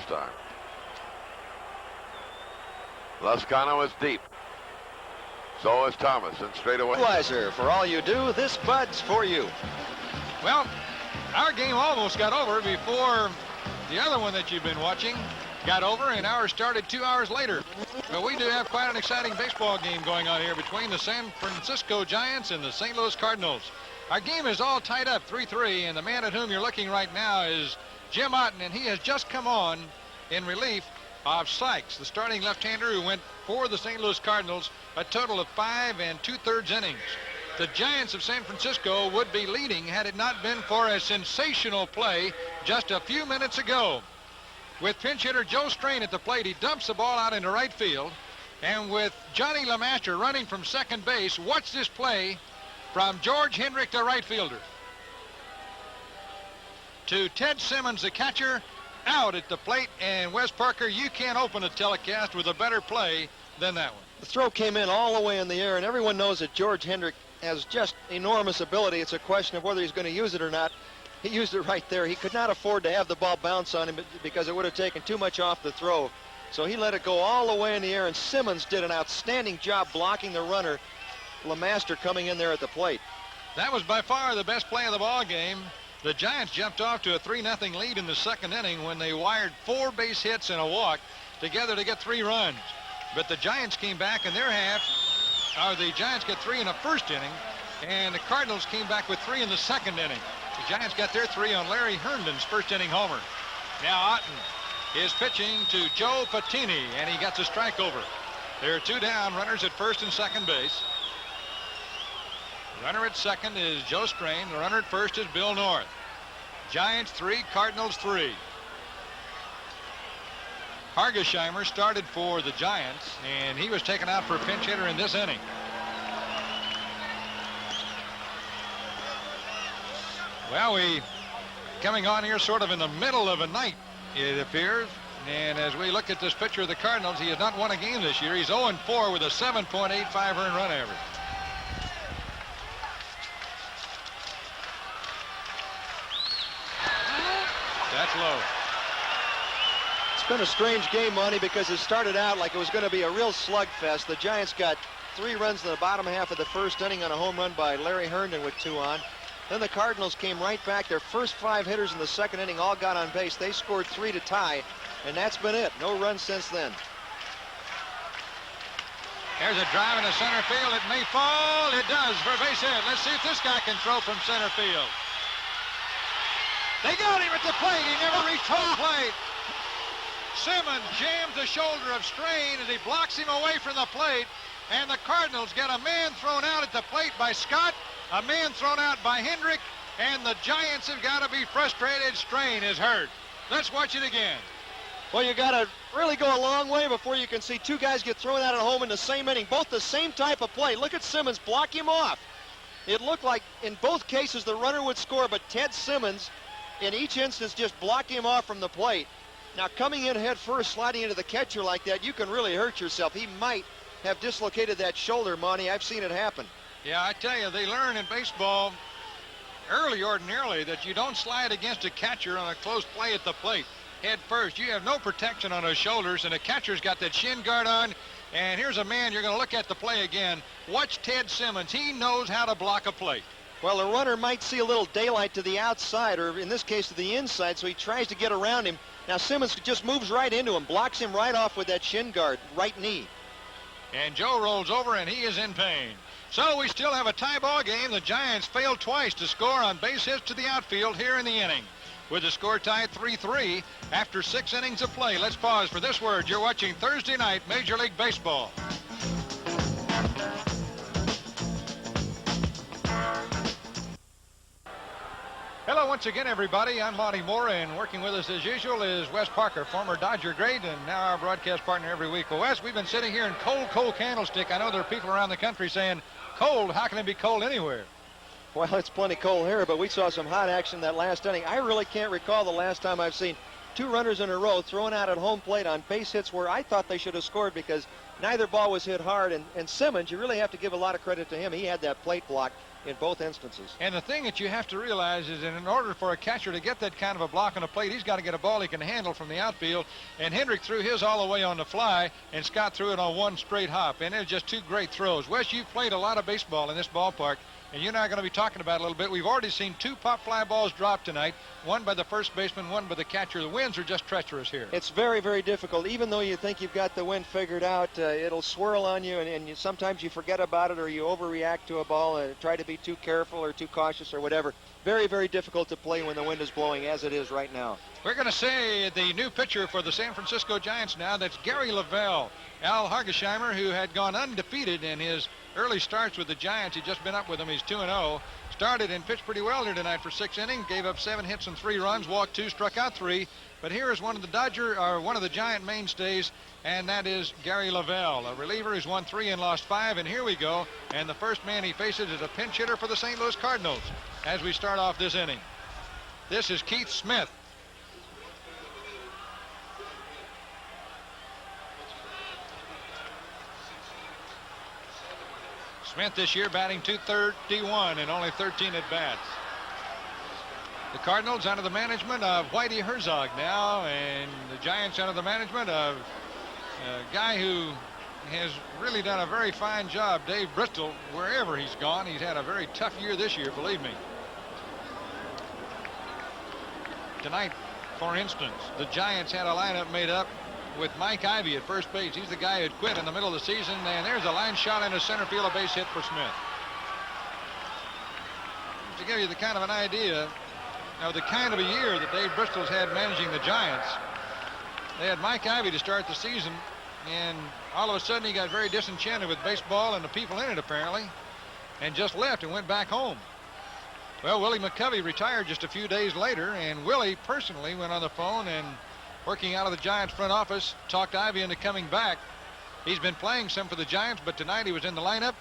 time. Lascano is deep. So is Thomas, and straight away. Equalizer, for all you do, this Bud's for you. Well, our game almost got over before the other one that you've been watching got over, and ours started 2 hours later. But we do have quite an exciting baseball game going on here between the San Francisco Giants and the St. Louis Cardinals. Our game is all tied up 3-3, and the man at whom you're looking right now is Jim Otten, and he has just come on in relief of Sykes, the starting left-hander who went for the St. Louis Cardinals a total of 5 2/3 innings. The Giants of San Francisco would be leading had it not been for a sensational play just a few minutes ago. With pinch hitter Joe Strain at the plate, he dumps the ball out into right field, and with Johnny LeMaster running from second base, watch this play from George Hendrick, the right fielder, to Ted Simmons, the catcher, out at the plate. And Wes Parker, you can't open a telecast with a better play than that one. The throw came in all the way in the air, and everyone knows that George Hendrick has just enormous ability. It's a question of whether he's going to use it or not. He used it right there. He could not afford to have the ball bounce on him because it would have taken too much off the throw. So he let it go all the way in the air, and Simmons did an outstanding job blocking the runner. LeMaster coming in there at the plate. That was by far the best play of the ball game. The Giants jumped off to a 3-0 lead in the second inning when they wired 4 base hits and a walk together to get 3 runs. But the Giants came back in their half. The Giants got 3 in the first inning, and the Cardinals came back with 3 in the second inning. The Giants got their 3 on Larry Herndon's first inning homer. Now Otten is pitching to Joe Patini, and he gets a strike over. There are 2 down, runners at first and second base. Runner at second is Joe Strain. The runner at first is Bill North. Giants 3, Cardinals 3. Hargesheimer started for the Giants, and he was taken out for a pinch hitter in this inning. Well, we coming on here sort of in the middle of a night, it appears. And as we look at this pitcher of the Cardinals, he has not won a game this year. He's 0-4 with a 7.85 earned run average. That's low. It's been a strange game, Monty, because it started out like it was going to be a real slugfest. The Giants got 3 runs in the bottom half of the first inning on a home run by Larry Herndon with 2 on. Then the Cardinals came right back. Their first 5 hitters in the second inning all got on base. They scored 3 to tie, and that's been it. No runs since then. There's a drive into center field. It may fall. It does for a base hit. Let's see if this guy can throw from center field. They got him at the plate. He never reached home plate. Simmons jams the shoulder of Strain as he blocks him away from the plate. And the Cardinals get a man thrown out at the plate by Scott, a man thrown out by Hendrick, and the Giants have got to be frustrated. Strain is hurt. Let's watch it again. Well, you got to really go a long way before you can see 2 guys get thrown out at home in the same inning, both the same type of play. Look at Simmons block him off. It looked like in both cases the runner would score, but Ted Simmons in each instance just blocked him off from the plate. Now, coming in head first, sliding into the catcher like that, you can really hurt yourself. He might have dislocated that shoulder, Monty. I've seen it happen. Yeah, I tell you, they learn in baseball ordinarily that you don't slide against a catcher on a close play at the plate head first. You have no protection on those shoulders, and the catcher's got that shin guard on. And here's a man you're going to look at the play again. Watch Ted Simmons. He knows how to block a plate. Well, the runner might see a little daylight to the outside, or in this case to the inside, so he tries to get around him. Now Simmons just moves right into him, blocks him right off with that shin guard, right knee. And Joe rolls over, and he is in pain. So we still have a tie ball game. The Giants failed twice to score on base hits to the outfield here in the inning, with the score tied 3-3 after 6 innings of play. Let's pause for this word. You're watching Thursday Night Major League Baseball. Hello once again, everybody. I'm Monty Moore, and working with us as usual is Wes Parker, former Dodger great, and now our broadcast partner every week. Well, Wes, we've been sitting here in cold Candlestick. I know there are people around the country saying, cold, how can it be cold anywhere? Well, it's plenty cold here, but we saw some hot action that last inning. I really can't recall the last time I've seen 2 runners in a row thrown out at home plate on base hits where I thought they should have scored because neither ball was hit hard. And Simmons, you really have to give a lot of credit to him. He had that plate block in both instances. And the thing that you have to realize is that in order for a catcher to get that kind of a block on a plate, he's got to get a ball he can handle from the outfield. And Hendrick threw his all the way on the fly, and Scott threw it on one straight hop. And it was just 2 great throws. Wes, you've played a lot of baseball in this ballpark, and you and I are going to be talking about it a little bit. We've already seen 2 pop fly balls dropped tonight, one by the first baseman, one by the catcher. The winds are just treacherous here. It's very, very difficult. Even though you think you've got the wind figured out, it'll swirl on you, and sometimes you forget about it or you overreact to a ball and try to be too careful or too cautious or whatever. Very, very difficult to play when the wind is blowing as it is right now. We're going to say the new pitcher for the San Francisco Giants now, that's Gary Lavelle. Al Hargesheimer, who had gone undefeated in his early starts with the Giants. He'd just been up with them. He's 2-0. Started and pitched pretty well here tonight for 6 innings. Gave up 7 hits and 3 runs, walked 2, struck out 3. But here is one of the Giant mainstays, and that is Gary Lavelle, a reliever who's won 3 and lost 5. And here we go. And the first man he faces is a pinch hitter for the St. Louis Cardinals as we start off this inning. This is Keith Smith. Smith this year batting .231 and only 13 at-bats. The Cardinals under the management of Whitey Herzog now, and the Giants under the management of a guy who has really done a very fine job, Dave Bristol. Wherever he's gone, he's had a very tough year this year, believe me. Tonight, for instance, the Giants had a lineup made up with Mike Ivey at first base. He's the guy who'd quit in the middle of the season, and there's a line shot into center field, a base hit for Smith. To give you the kind of an idea of the kind of a year that Dave Bristol's had managing the Giants, they had Mike Ivey to start the season, and all of a sudden he got very disenchanted with baseball and the people in it apparently, and just left and went back home. Well, Willie McCovey retired just a few days later, and Willie personally went on the phone and, working out of the Giants front office, talked Ivey into coming back. He's been playing some for the Giants, but tonight he was in the lineup,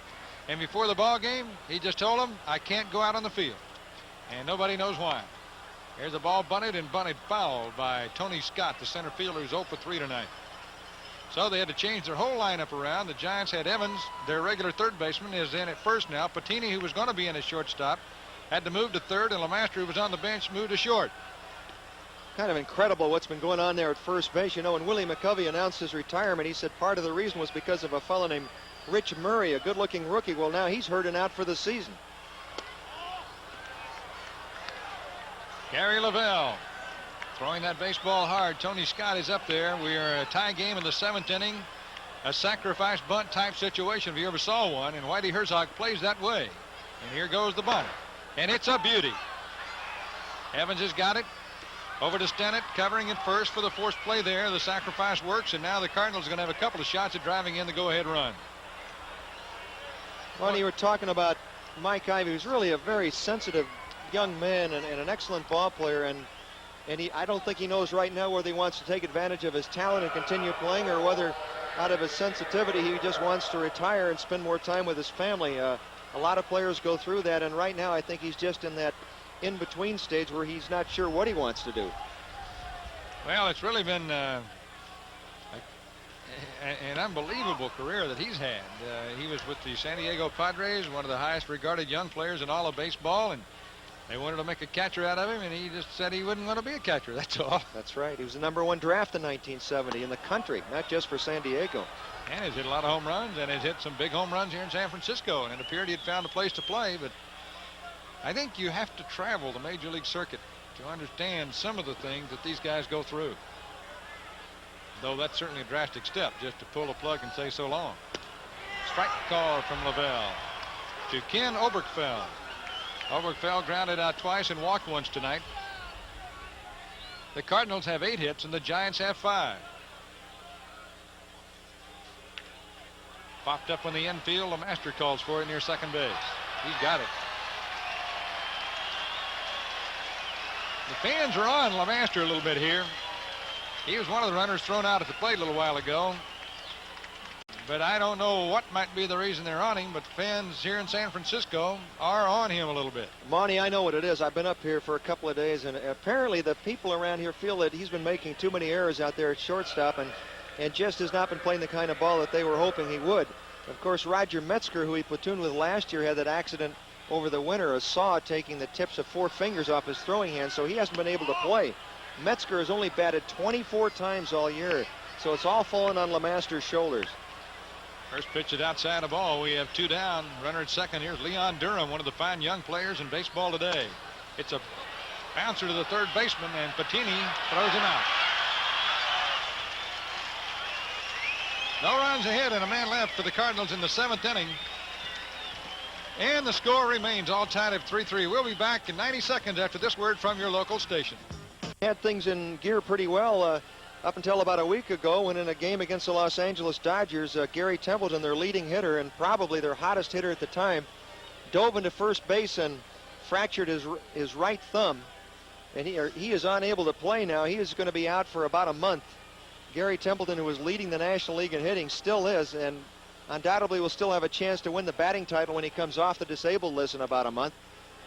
and before the ball game, he just told him, I can't go out on the field. And nobody knows why. Here's the ball bunted foul by Tony Scott, the center fielder, who's 0 for 3 tonight. So they had to change their whole lineup around. The Giants had Evans, their regular third baseman, is in at first now. Patini, who was going to be in at shortstop, had to move to third, and Lemaster, who was on the bench, moved to short. Kind of incredible what's been going on there at first base. You know, when Willie McCovey announced his retirement, he said part of the reason was because of a fellow named Rich Murray, a good-looking rookie. Well, now he's hurting out for the season. Gary Lavelle throwing that baseball hard. Tony Scott is up there. We are a tie game in the 7th inning. A sacrifice bunt type situation if you ever saw one, and Whitey Herzog plays that way. And here goes the bunt. And it's a beauty. Evans has got it. Over to Stennett, covering it first for the forced play there. The sacrifice works, and now the Cardinals are going to have a couple of shots at driving in the go-ahead run. Well, you were talking about Mike Ivey, who's really a very sensitive young man and an excellent ball player, and I don't think he knows right now whether he wants to take advantage of his talent and continue playing, or whether out of his sensitivity he just wants to retire and spend more time with his family. A lot of players go through that, and right now I think he's just in that in-between stage where he's not sure what he wants to do. Well, it's really been an unbelievable career that he's had. He was with the San Diego Padres, one of the highest regarded young players in all of baseball, and they wanted to make a catcher out of him, and he just said he wouldn't want to be a catcher, that's all. That's right. He was the #1 draft in 1970 in the country, not just for San Diego. And he's hit a lot of home runs, and he's hit some big home runs here in San Francisco, and it appeared he had found a place to play, but I think you have to travel the major league circuit to understand some of the things that these guys go through. Though that's certainly a drastic step, just to pull the plug and say so long. Strike call from Lavelle to Ken Oberkfell. Oberkfell grounded out twice and walked once tonight. The Cardinals have 8 hits and the Giants have 5. Popped up on the infield. Lemaster calls for it near second base. He's got it. The fans are on Lemaster a little bit here. He was one of the runners thrown out at the plate a little while ago. But I don't know what might be the reason they're on him, but fans here in San Francisco are on him a little bit. Monty, I know what it is. I've been up here for a couple of days, and apparently the people around here feel that he's been making too many errors out there at shortstop and just has not been playing the kind of ball that they were hoping he would. Of course, Roger Metzger, who he platooned with last year, had that accident over the winter, a saw taking the tips of 4 fingers off his throwing hand, so he hasn't been able to play. Metzger has only batted 24 times all year, so it's all fallen on LeMaster's shoulders. First pitch is outside the ball. We have 2 down. Runner at second. Here's Leon Durham, one of the fine young players in baseball today. It's a bouncer to the third baseman, and Patini throws him out. No runs ahead and a man left for the Cardinals in the 7th inning. And the score remains all tied at 3-3. We'll be back in 90 seconds after this word from your local station. Had things in gear pretty well up until about a week ago, when in a game against the Los Angeles Dodgers, Gary Templeton, their leading hitter and probably their hottest hitter at the time, dove into first base and fractured his right thumb, and he is unable to play now. He is going to be out for about a month. Gary Templeton, who was leading the National League in hitting, still is, and undoubtedly will still have a chance to win the batting title when he comes off the disabled list in about a month.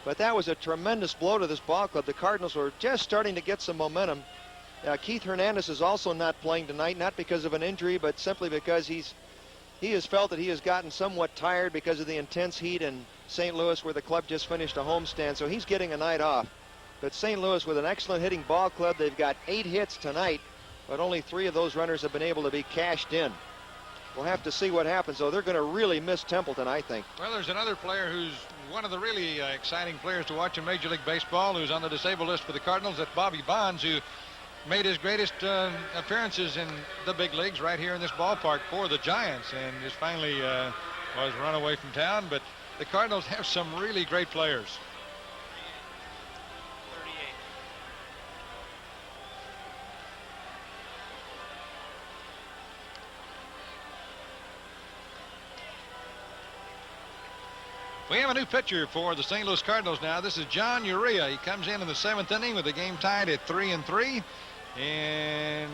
But that was a tremendous blow to this ball club. The Cardinals were just starting to get some momentum. Keith Hernandez is also not playing tonight, not because of an injury, but simply because he has felt that he has gotten somewhat tired because of the intense heat in St. Louis, where the club just finished a homestand, so he's getting a night off. But St. Louis, with an excellent hitting ball club, they've got 8 hits tonight, but only 3 of those runners have been able to be cashed in. We'll have to see what happens, though. They're going to really miss Templeton, I think. Well, there's another player who's one of the really exciting players to watch in Major League Baseball, who's on the disabled list for the Cardinals. That's Bobby Bonds, who made his greatest appearances in the big leagues right here in this ballpark for the Giants, and just finally was run away from town. But the Cardinals have some really great players. 38. We have a new pitcher for the St. Louis Cardinals now. This is John Urea. He comes in the 7th inning with the game tied at 3-3. And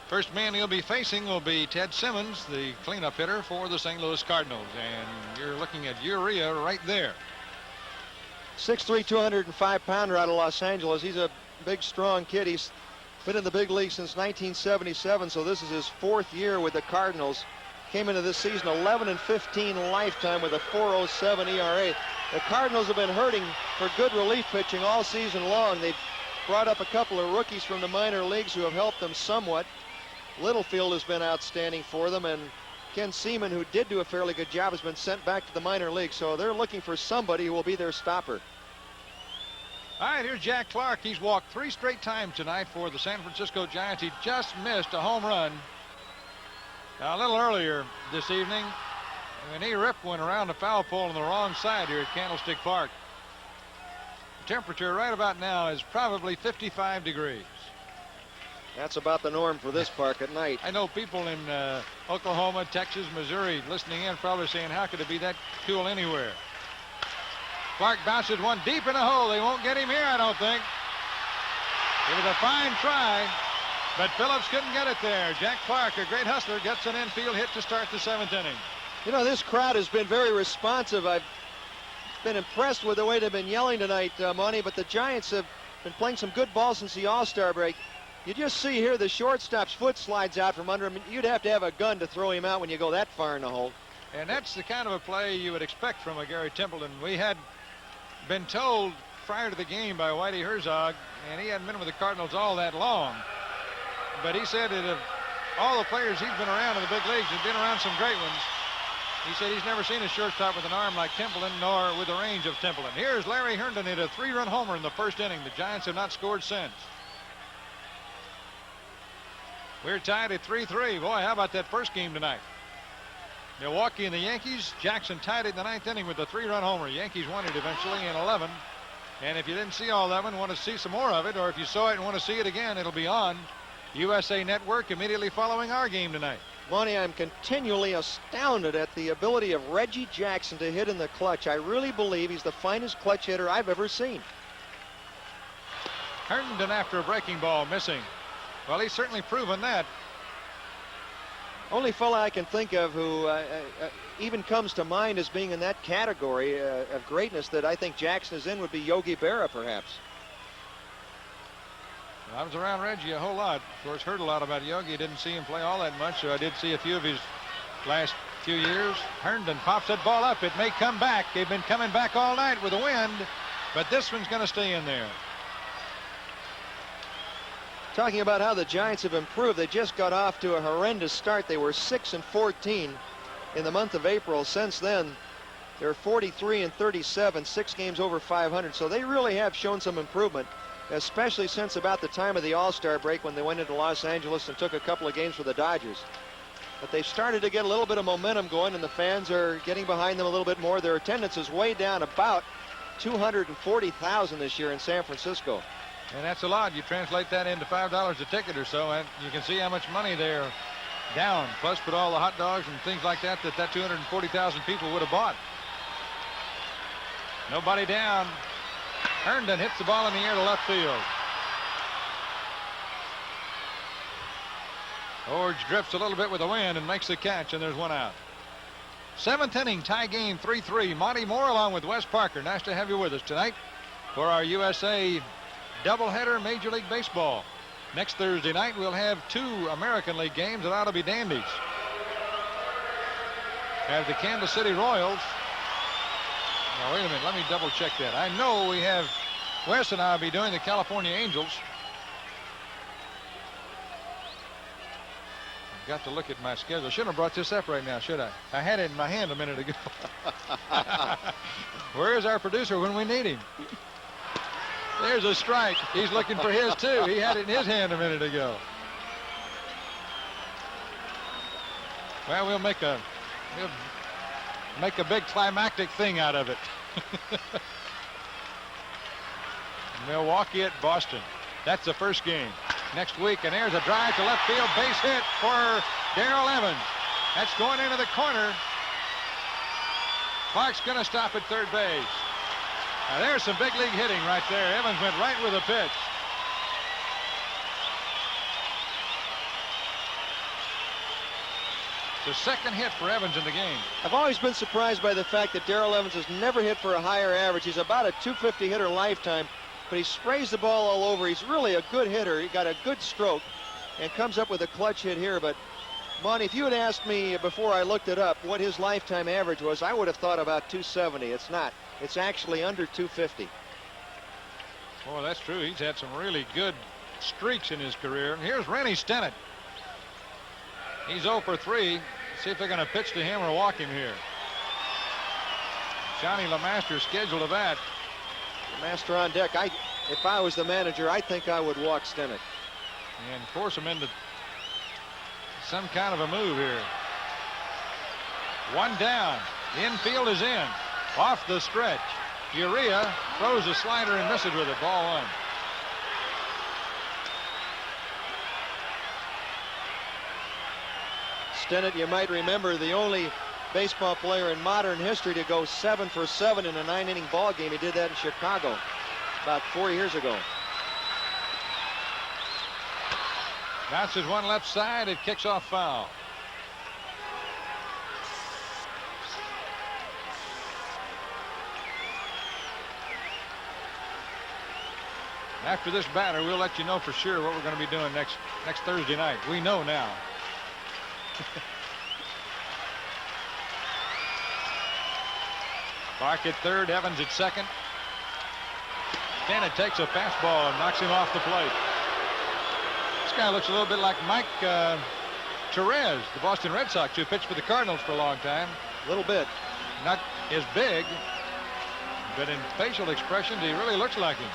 first man he'll be facing will be Ted Simmons, the cleanup hitter for the St. Louis Cardinals. And you're looking at Urea right there. 6'3", 205-pounder out of Los Angeles. He's a big, strong kid. He's been in the big league since 1977, so this is his 4th year with the Cardinals. Came into this season 11-15 lifetime with a 4.07 ERA. The Cardinals have been hurting for good relief pitching all season long. They've brought up a couple of rookies from the minor leagues who have helped them somewhat. Littlefield has been outstanding for them, and Ken Seaman, who did do a fairly good job, has been sent back to the minor leagues. So they're looking for somebody who will be their stopper. All right, here's Jack Clark. He's walked 3 straight times tonight for the San Francisco Giants. He just missed a home run a little earlier this evening, and he ripped one around the foul pole on the wrong side here at Candlestick Park. The temperature right about now is probably 55 degrees. That's about the norm for this park at night. I know people in Oklahoma, Texas, Missouri listening in probably saying, how could it be that cool anywhere? Clark bounces one deep in the hole. They won't get him here, I don't think. It was a fine try, but Phillips couldn't get it there. Jack Clark, a great hustler, gets an infield hit to start the 7th inning. You know, this crowd has been very responsive. I've been impressed with the way they've been yelling tonight, Monty, but the Giants have been playing some good ball since the All-Star break. You just see here the shortstop's foot slides out from under him. You'd have to have a gun to throw him out when you go that far in the hole. And that's the kind of a play you would expect from a Gary Templeton. We had been told prior to the game by Whitey Herzog, and he hadn't been with the Cardinals all that long, but he said that of all the players he's been around in the big leagues, he's been around some great ones. He said he's never seen a shortstop with an arm like Templeton, nor with the range of Templeton. Here's Larry Herndon hit a 3-run homer in the 1st inning. The Giants have not scored since. We're tied at 3-3. Boy, how about that first game tonight? Milwaukee and the Yankees. Jackson tied it in the 9th inning with a 3-run homer. Yankees won it eventually in 11. And if you didn't see all 11, want to see some more of it, or if you saw it and want to see it again, it'll be on USA Network immediately following our game tonight. Monty, I'm continually astounded at the ability of Reggie Jackson to hit in the clutch. I really believe he's the finest clutch hitter I've ever seen. Herndon after a breaking ball missing. Well, he's certainly proven that. Only fella I can think of who even comes to mind as being in that category of greatness that I think Jackson is in would be Yogi Berra, perhaps. I was around Reggie a whole lot. Of course, heard a lot about Yogi. Didn't see him play all that much, so I did see a few of his last few years. Herndon pops that ball up. It may come back. They've been coming back all night with the wind, but this one's going to stay in there. Talking about how the Giants have improved, they just got off to a horrendous start. They were 6-14 in the month of April. Since then, they're 43-37, 6 games over 500. So they really have shown some improvement, especially since about the time of the All-Star break when they went into Los Angeles and took a couple of games for the Dodgers. But they've started to get a little bit of momentum going, and the fans are getting behind them a little bit more. Their attendance is way down, about 240,000 this year in San Francisco. And that's a lot. You translate that into $5 a ticket or so, and you can see how much money they're down. Plus, put all the hot dogs and things like that 240,000 people would have bought. Nobody down. Herndon hits the ball in the air to left field. Orge drifts a little bit with the wind and makes the catch, and there's one out. 7th inning, tie game 3-3. Monty Moore along with Wes Parker. Nice to have you with us tonight for our USA doubleheader Major League Baseball. Next Thursday night, we'll have 2 American League games that ought to be dandies. Have the Kansas City Royals. Now, wait a minute. Let me double check that. I know we have Wes and I will be doing the California Angels. I've got to look at my schedule. I shouldn't have brought this up right now, should I? I had it in my hand a minute ago. Where is our producer when we need him? There's a strike. He's looking for his, too. He had it in his hand a minute ago. Well, we'll make a big climactic thing out of it. Milwaukee at Boston. That's the first game. Next week, and there's a drive to left field. Base hit for Darrell Evans. That's going into the corner. Clark's going to stop at third base. Now there's some big league hitting right there. Evans went right with a pitch. The second hit for Evans in the game. I've always been surprised by the fact that Darrell Evans has never hit for a higher average. He's about a 250 hitter lifetime, but he sprays the ball all over. He's really a good hitter. He got a good stroke and comes up with a clutch hit here. But Monty, if you had asked me before I looked it up what his lifetime average was, I would have thought about 270. It's not. It's actually under 250. Oh, that's true. He's had some really good streaks in his career. And here's Rennie Stennett. He's 0 for 3. See if they're going to pitch to him or walk him here. Johnny LeMaster scheduled to bat. Master on deck. If I was the manager, I think I would walk Stennett and force him into some kind of a move here. One down. The infield is in. Off the stretch. Urea throws a slider and misses with it. Ball 1. Stennett, you might remember, the only baseball player in modern history to go 7 for 7 in a 9-inning ball game. He did that in Chicago about 4 years ago. Bounces one left side. It kicks off foul. After this batter, we'll let you know for sure what we're going to be doing next Thursday night. We know now. Clark at third, Evans at second. Stennett takes a fastball and knocks him off the plate. This guy looks a little bit like Mike Therese, the Boston Red Sox, who pitched for the Cardinals for a long time. A little bit. Not as big, but in facial expressions, he really looks like him.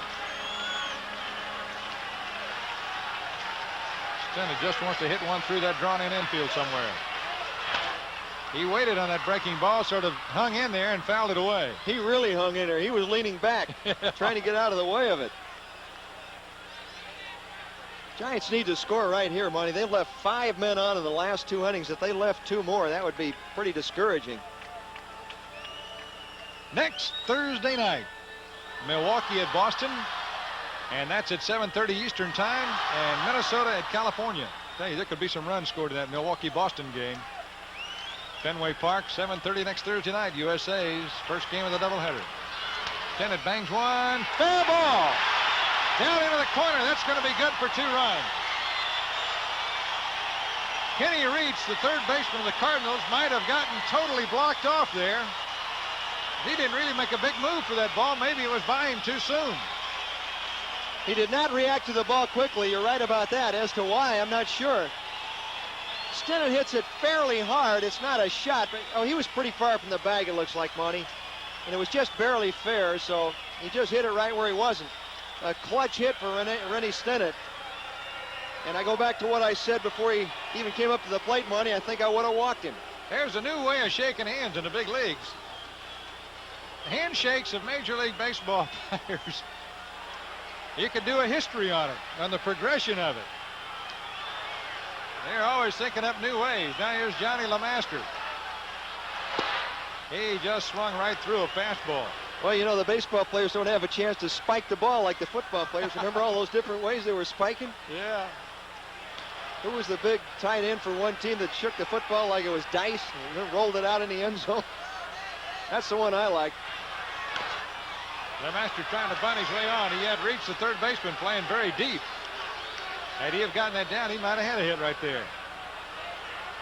Stennett just wants to hit one through that drawn-in infield somewhere. He waited on that breaking ball, sort of hung in there and fouled it away. He really hung in there. He was leaning back, trying to get out of the way of it. Giants need to score right here, Monty. They've left 5 men on in the last 2 innings. If they left 2 more, that would be pretty discouraging. Next Thursday night, Milwaukee at Boston, and that's at 7:30 Eastern time, and Minnesota at California. Tell you, there could be some runs scored in that Milwaukee-Boston game. Fenway Park, 7:30 next Thursday night. USA's first game of the doubleheader. Stennett bangs one. Fair ball. Down into the corner. That's going to be good for 2 runs. Kenny Reach, the third baseman of the Cardinals, might have gotten totally blocked off there. He didn't really make a big move for that ball. Maybe it was by him too soon. He did not react to the ball quickly. You're right about that. As to why, I'm not sure. Stennett hits it fairly hard. It's not a shot, but he was pretty far from the bag, it looks like, Monty. And it was just barely fair, so he just hit it right where he wasn't. A clutch hit for Rennie Stennett. And I go back to what I said before he even came up to the plate, Monty. I think I would have walked him. There's a new way of shaking hands in the big leagues. Handshakes of Major League Baseball players. You could do a history on it, on the progression of it. They're always thinking up new ways. Now here's Johnny LeMaster. He just swung right through a fastball. Well, you know, the baseball players don't have a chance to spike the ball like the football players. Remember all those different ways they were spiking? Yeah. Who was the big tight end for one team that shook the football like it was dice and then rolled it out in the end zone? That's the one I like. LeMaster trying to bunt his way on. He had reached the third baseman, playing very deep. Had he have gotten that down, he might have had a hit right there.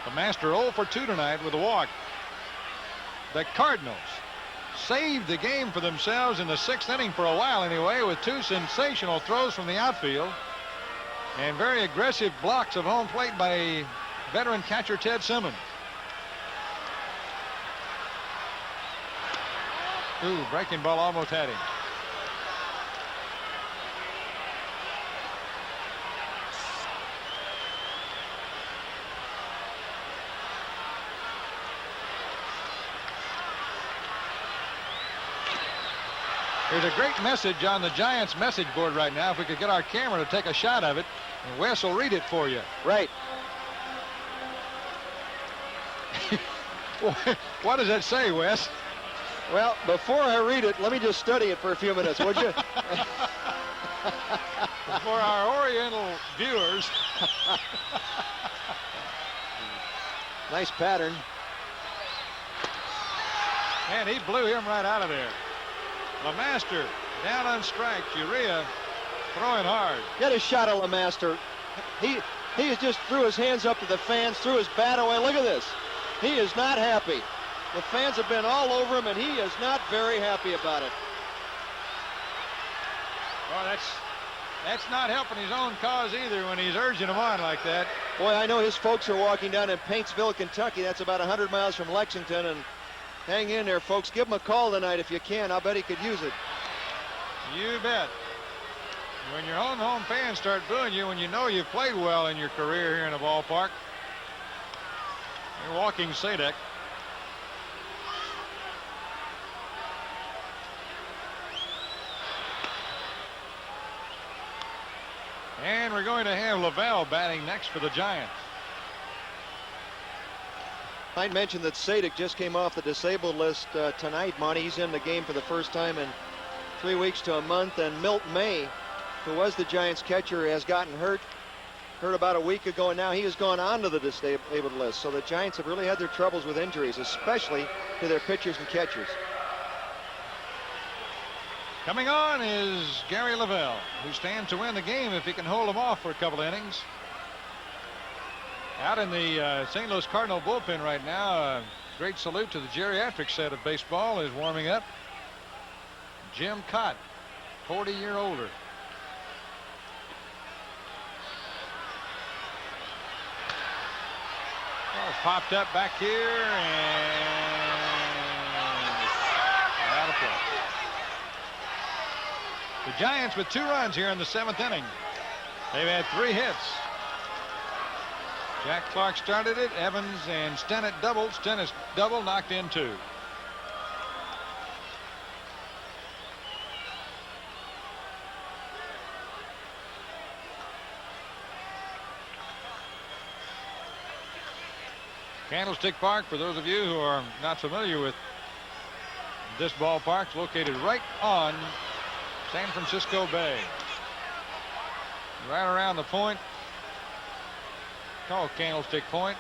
LeMaster 0 for 2 tonight with a walk. The Cardinals saved the game for themselves in the 6th inning for a while anyway, with 2 sensational throws from the outfield and very aggressive blocks of home plate by veteran catcher Ted Simmons. Ooh, breaking ball almost had him. There's a great message on the Giants message board right now. If we could get our camera to take a shot of it, and Wes will read it for you. Right. What does that say, Wes? Well, before I read it, let me just study it for a few minutes, would you? For our Oriental viewers. Nice pattern. And he blew him right out of there. LeMaster down on strikes. Urea throwing hard. Get a shot of LeMaster. He just threw his hands up to the fans, threw his bat away. Look at this. He is not happy. The fans have been all over him, and he is not very happy about it. Well, that's not helping his own cause either when he's urging them on like that. Boy, I know his folks are walking down in Paintsville, Kentucky. That's about 100 miles from Lexington, and hang in there, folks. Give him a call tonight if you can. I'll bet he could use it. You bet. When your own home fans start booing you when you know you've played well in your career here in the ballpark, you're walking Sadek. And we're going to have Lavelle batting next for the Giants. I'd mention that Sadek just came off the disabled list tonight, Monty. He's in the game for the first time in 3 weeks to a month. And Milt May, who was the Giants catcher, has gotten hurt about a week ago, and now he has gone on to the disabled list. So the Giants have really had their troubles with injuries, especially to their pitchers and catchers. Coming on is Gary Lavelle, who stands to win the game if he can hold them off for a couple innings. Out in the St. Louis Cardinal bullpen right now, a great salute to the geriatric set of baseball is warming up. Jim Cott, 40-year-older. Well, popped up back here and out of play. The Giants with 2 runs here in the 7th inning. They've had 3 hits. Jack Clark started it. Evans and Stennett doubled. Stennett's double knocked in 2. Candlestick Park, for those of you who are not familiar with this ballpark, is located right on San Francisco Bay. Right around the point called Candlestick Point.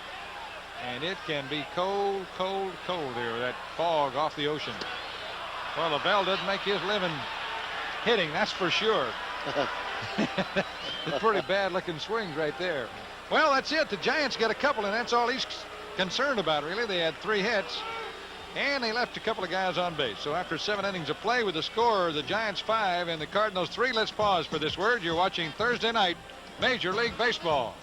And it can be cold, cold, cold here with that fog off the ocean. Well, Lavelle doesn't make his living hitting, that's for sure. It's pretty bad-looking swings right there. Well, that's it. The Giants got a couple, and that's all he's concerned about, really. They had 3 hits, and they left a couple of guys on base. So after 7 innings of play with the score, the Giants 5 and the Cardinals 3. Let's pause for this word. You're watching Thursday Night Major League Baseball.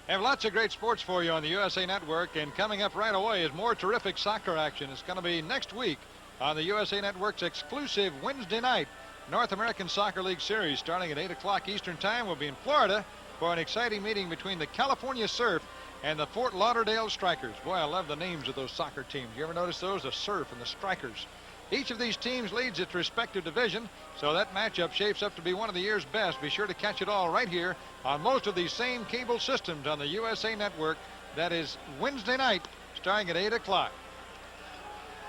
Have lots of great sports for you on the USA Network, and coming up right away is more terrific soccer action. It's going to be next week on the USA Network's exclusive Wednesday night North American Soccer League Series. Starting at 8 o'clock Eastern Time, we'll be in Florida for an exciting meeting between the California Surf and the Fort Lauderdale Strikers. Boy, I love the names of those soccer teams. You ever notice those? The Surf and the Strikers. Each of these teams leads its respective division, so that matchup shapes up to be one of the year's best. Be sure to catch it all right here on most of these same cable systems on the USA Network. That is Wednesday night, starting at 8 o'clock.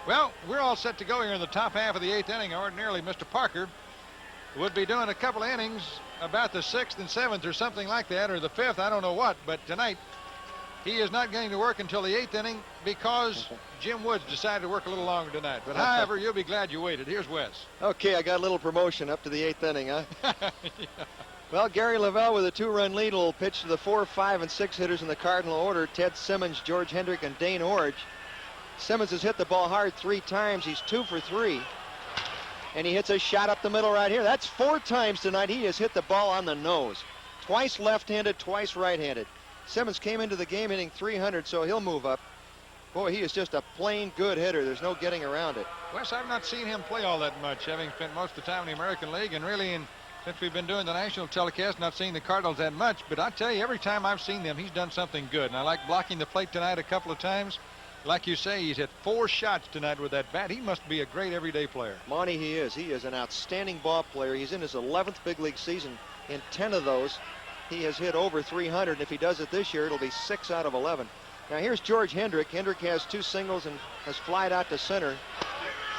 Well, we're all set to go here in the top half of the 8th inning. Ordinarily, Mr. Parker would be doing a couple of innings about the 6th and 7th or something like that, or the 5th, I don't know what, but tonight he is not going to work until the 8th inning because Jim Woods decided to work a little longer tonight. But however, you'll be glad you waited. Here's Wes. Okay, I got a little promotion up to the 8th inning, huh? Yeah. Well, Gary Lavelle with a 2-run lead will pitch to the 4, 5, and 6 hitters in the Cardinal order: Ted Simmons, George Hendrick, and Dane Orge. Simmons has hit the ball hard 3 times. He's 2 for 3. And he hits a shot up the middle right here. That's 4 times tonight he has hit the ball on the nose. Twice left-handed, twice right-handed. Simmons came into the game hitting 300, so he'll move up. Boy, he is just a plain good hitter. There's no getting around it. Wes, I've not seen him play all that much, having spent most of the time in the American League, and really since we've been doing the national telecast, not seeing the Cardinals that much. But I tell you, every time I've seen them, he's done something good. And I like blocking the plate tonight a couple of times. Like you say, he's hit 4 shots tonight with that bat. He must be a great everyday player. Monty, he is. He is an outstanding ball player. He's in his 11th big league season. In 10 of those, he has hit over 300. And if he does it this year, it'll be 6 out of 11. Now here's George Hendrick. Hendrick has 2 singles and has flied out to center.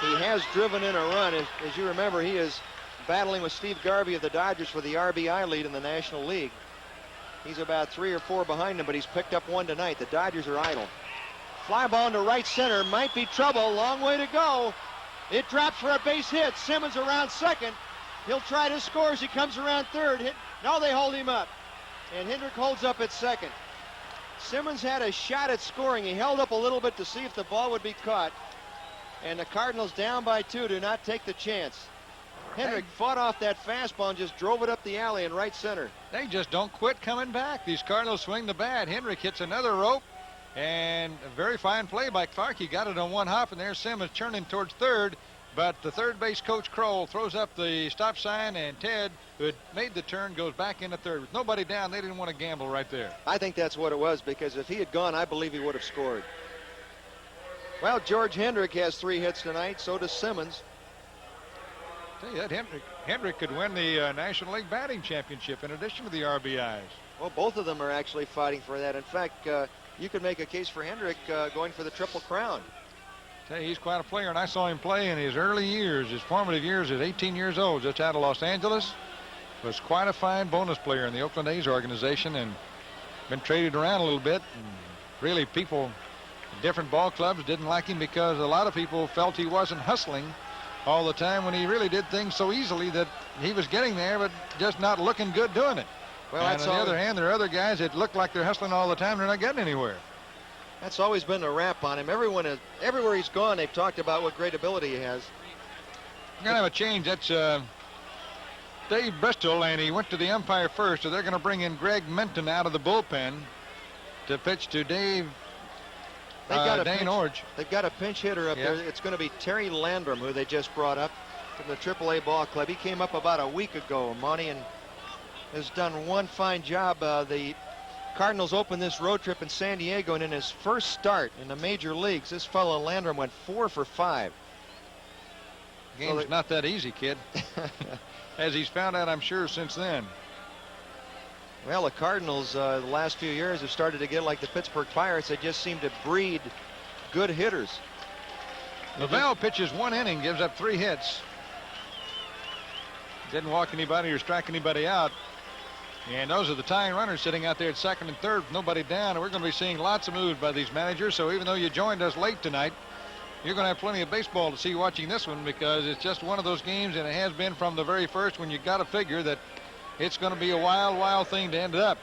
He has driven in a run. As you remember, he is battling with Steve Garvey of the Dodgers for the RBI lead in the National League. He's about 3 or 4 behind him, but he's picked up 1 tonight. The Dodgers are idle. Fly ball into right center. Might be trouble. Long way to go. It drops for a base hit. Simmons around second. He'll try to score as he comes around third. Now they hold him up. And Hendrick holds up at second. Simmons had a shot at scoring. He held up a little bit to see if the ball would be caught. And the Cardinals down by 2 do not take the chance. Hendrick fought off that fastball and just drove it up the alley in right center. They just don't quit coming back. These Cardinals swing the bat. Hendrick hits another rope. And a very fine play by Clark. He got it on 1 hop, and there's Simmons turning towards third. But the third base coach, Kroll, throws up the stop sign, and Ted, who had made the turn, goes back into third. With nobody down, they didn't want to gamble right there. I think that's what it was, because if he had gone, I believe he would have scored. Well, George Hendrick has 3 hits tonight. So does Simmons. Tell you that Hendrick could win the National League batting championship in addition to the RBIs. Well, both of them are actually fighting for that. In fact, you could make a case for Hendrick going for the Triple Crown. Tell you, he's quite a player, and I saw him play in his early years, his formative years at 18 years old, just out of Los Angeles. Was quite a fine bonus player in the Oakland A's organization, and been traded around a little bit. And really, people in different ball clubs didn't like him because a lot of people felt he wasn't hustling all the time, when he really did things so easily that he was getting there, but just not looking good doing it. Well, and on the other hand, there are other guys that look like they're hustling all the time. They're not getting anywhere. That's always been the rap on him. Everywhere he's gone, they've talked about what great ability he has. We're going to have a change. That's Dave Bristol, and he went to the umpire first, so they're going to bring in Greg Menton out of the bullpen to pitch to Dane Orge. They've got a pinch hitter up there. It's going to be Terry Landrum, who they just brought up from the AAA ball club. He came up about a week ago, Monty, and has done one fine job. The Cardinals opened this road trip in San Diego, and in his first start in the major leagues, this fellow Landrum went 4 for 5. Game's not that easy, kid. As he's found out, I'm sure, since then. Well, the Cardinals the last few years have started to get like the Pittsburgh Pirates. They just seem to breed good hitters. Lavelle pitches 1 inning, gives up 3 hits. Didn't walk anybody or strike anybody out. And those are the tying runners sitting out there at second and third with nobody down. And we're going to be seeing lots of moves by these managers. So even though you joined us late tonight, you're going to have plenty of baseball to see watching this one, because it's just one of those games, and it has been from the very first, when you got to figure that it's going to be a wild, wild thing to end it up.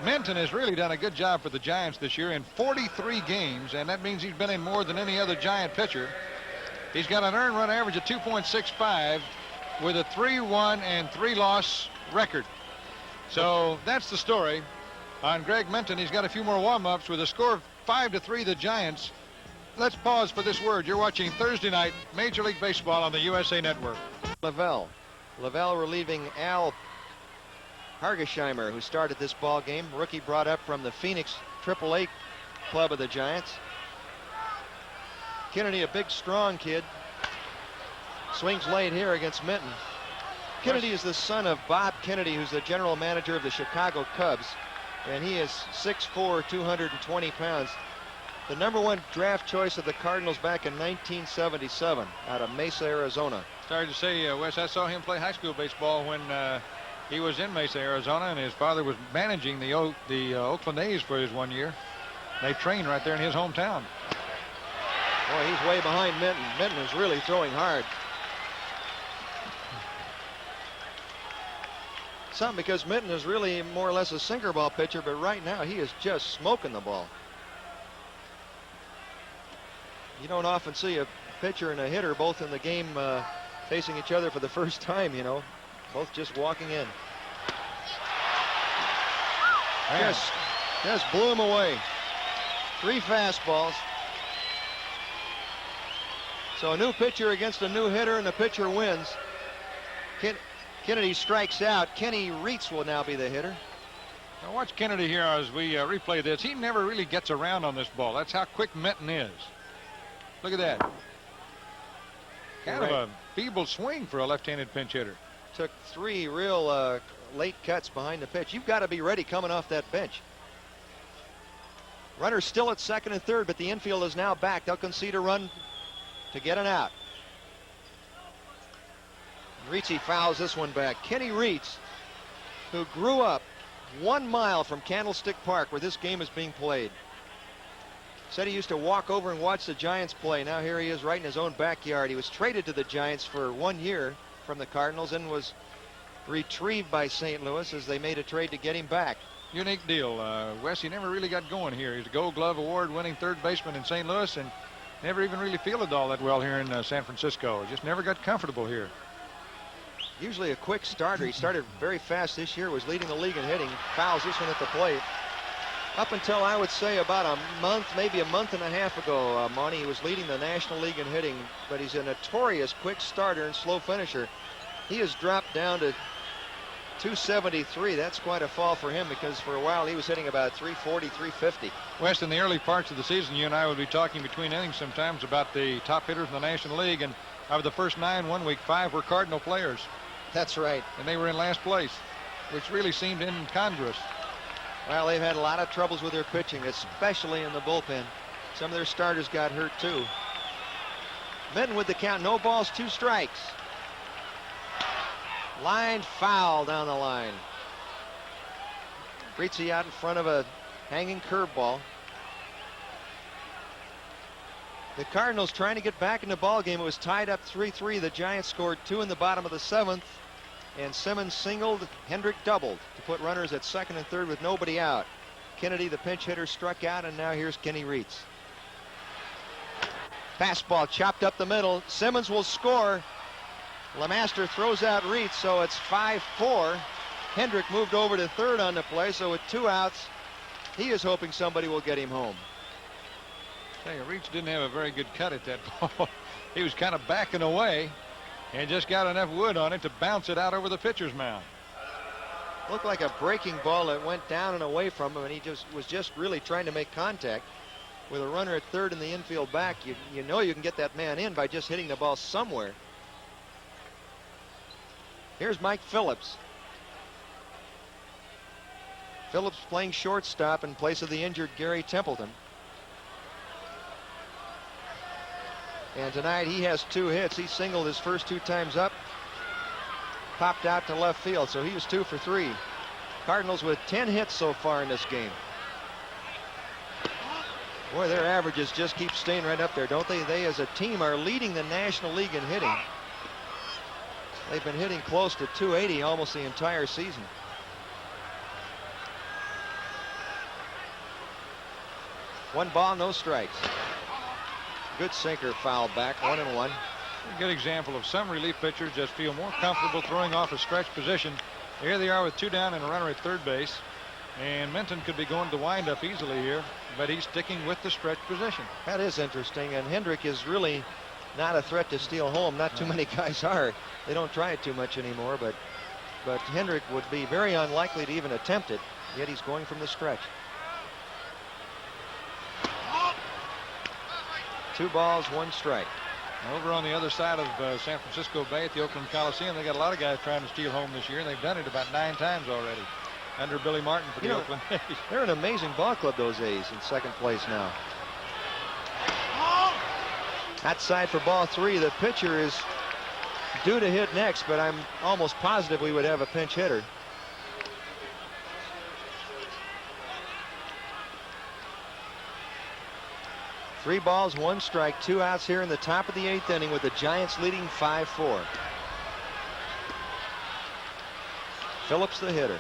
Minton has really done a good job for the Giants this year in 43 games, and that means he's been in more than any other Giant pitcher. He's got an earned run average of 2.65 with a 3-1 and 3-loss record. So that's the story on Greg Minton. He's got a few more warm-ups with a score of 5-3, the Giants. Let's pause for this word. You're watching Thursday night Major League Baseball on the USA Network. Lavelle relieving Al Hargesheimer, who started this ball game. Rookie brought up from the Phoenix AAA club of the Giants. Kennedy, a big, strong kid, swings late here against Minton. Kennedy is the son of Bob Kennedy, who's the general manager of the Chicago Cubs, and he is 6'4", 220 pounds. The #1 draft choice of the Cardinals back in 1977 out of Mesa, Arizona. Sorry to say, Wes, I saw him play high school baseball when he was in Mesa, Arizona, and his father was managing the Oakland A's for his 1 year. They trained right there in his hometown. Boy, he's way behind Minton. Minton is really throwing hard. Something, because Minton is really more or less a sinker ball pitcher, but right now he is just smoking the ball. You don't often see a pitcher and a hitter both in the game facing each other for the first time, you know. Both just walking in. Just blew him away. 3 fastballs. So a new pitcher against a new hitter, and the pitcher wins. Kennedy strikes out. Kenny Reitz will now be the hitter. Now watch Kennedy here as we replay this. He never really gets around on this ball. That's how quick Minton is. Look at that. Kind of a feeble swing for a left-handed pinch hitter. Took 3 real late cuts behind the pitch. You've got to be ready coming off that bench. Runner still at second and third, but the infield is now back. They'll concede a run to get an out. Reitz fouls this one back. Kenny Reitz, who grew up 1 mile from Candlestick Park, where this game is being played, said he used to walk over and watch the Giants play. Now here he is right in his own backyard. He was traded to the Giants for 1 year from the Cardinals and was retrieved by St. Louis as they made a trade to get him back. Unique deal. Wes, he never really got going here. He's a Gold Glove Award winning third baseman in St. Louis, and never even really fielded all that well here in San Francisco. Just never got comfortable here. Usually a quick starter. He started very fast this year, was leading the league in hitting. Fouls this one at the plate. Up until, I would say, about a month, maybe a month and a half ago, Monty, he was leading the National League in hitting, but he's a notorious quick starter and slow finisher. He has dropped down to 273. That's quite a fall for him, because for a while he was hitting about 340, 350. West, in the early parts of the season, you and I would be talking between innings sometimes about the top hitters in the National League, and out of the first 9 1 week, 5 were Cardinal players. That's right. And they were in last place, which really seemed incongruous. Well, they've had a lot of troubles with their pitching, especially in the bullpen. Some of their starters got hurt too. Minton with the count, no balls, 2 strikes. Line foul down the line. Reitz out in front of a hanging curveball. The Cardinals trying to get back in the ball game. It was tied up 3-3. The Giants scored 2 in the bottom of the 7th, and Simmons singled. Hendrick doubled to put runners at second and third with nobody out. Kennedy, the pinch hitter, struck out, and now here's Kenny Reitz. Fastball chopped up the middle. Simmons will score. LeMaster throws out Reitz, so it's 5-4. Hendrick moved over to third on the play, so with 2 outs, he is hoping somebody will get him home. Hey, Reitz didn't have a very good cut at that ball. He was kind of backing away and just got enough wood on it to bounce it out over the pitcher's mound. Looked like a breaking ball that went down and away from him, and he was just really trying to make contact. With a runner at third and the infield back, you know you can get that man in by just hitting the ball somewhere. Here's Mike Phillips. Phillips playing shortstop in place of the injured Gary Templeton. And tonight he has 2 hits. He singled his first 2 times up. Popped out to left field, so he was 2 for 3. Cardinals with 10 hits so far in this game. Boy, their averages just keep staying right up there, don't they? They as a team are leading the National League in hitting. They've been hitting close to 280 almost the entire season. One ball, no strikes. Good sinker fouled back, 1-1. A good example of some relief pitchers just feel more comfortable throwing off a stretch position. Here they are with 2 down and a runner at third base. And Minton could be going to the windup easily here, but he's sticking with the stretch position. That is interesting, and Hendrick is really not a threat to steal home. Not too many guys are. They don't try it too much anymore, but Hendrick would be very unlikely to even attempt it, yet he's going from the stretch. 2 balls, 1 strike. Over on the other side of San Francisco Bay at the Oakland Coliseum, they got a lot of guys trying to steal home this year, and they've done it about 9 times already under Billy Martin for the Oakland A's. They're an amazing ball club, those A's, in second place now. Outside for ball 3. The pitcher is due to hit next, but I'm almost positive we would have a pinch hitter. Three balls, 1 strike, 2 outs here in the top of the 8th inning with the Giants leading 5-4. Phillips the hitter.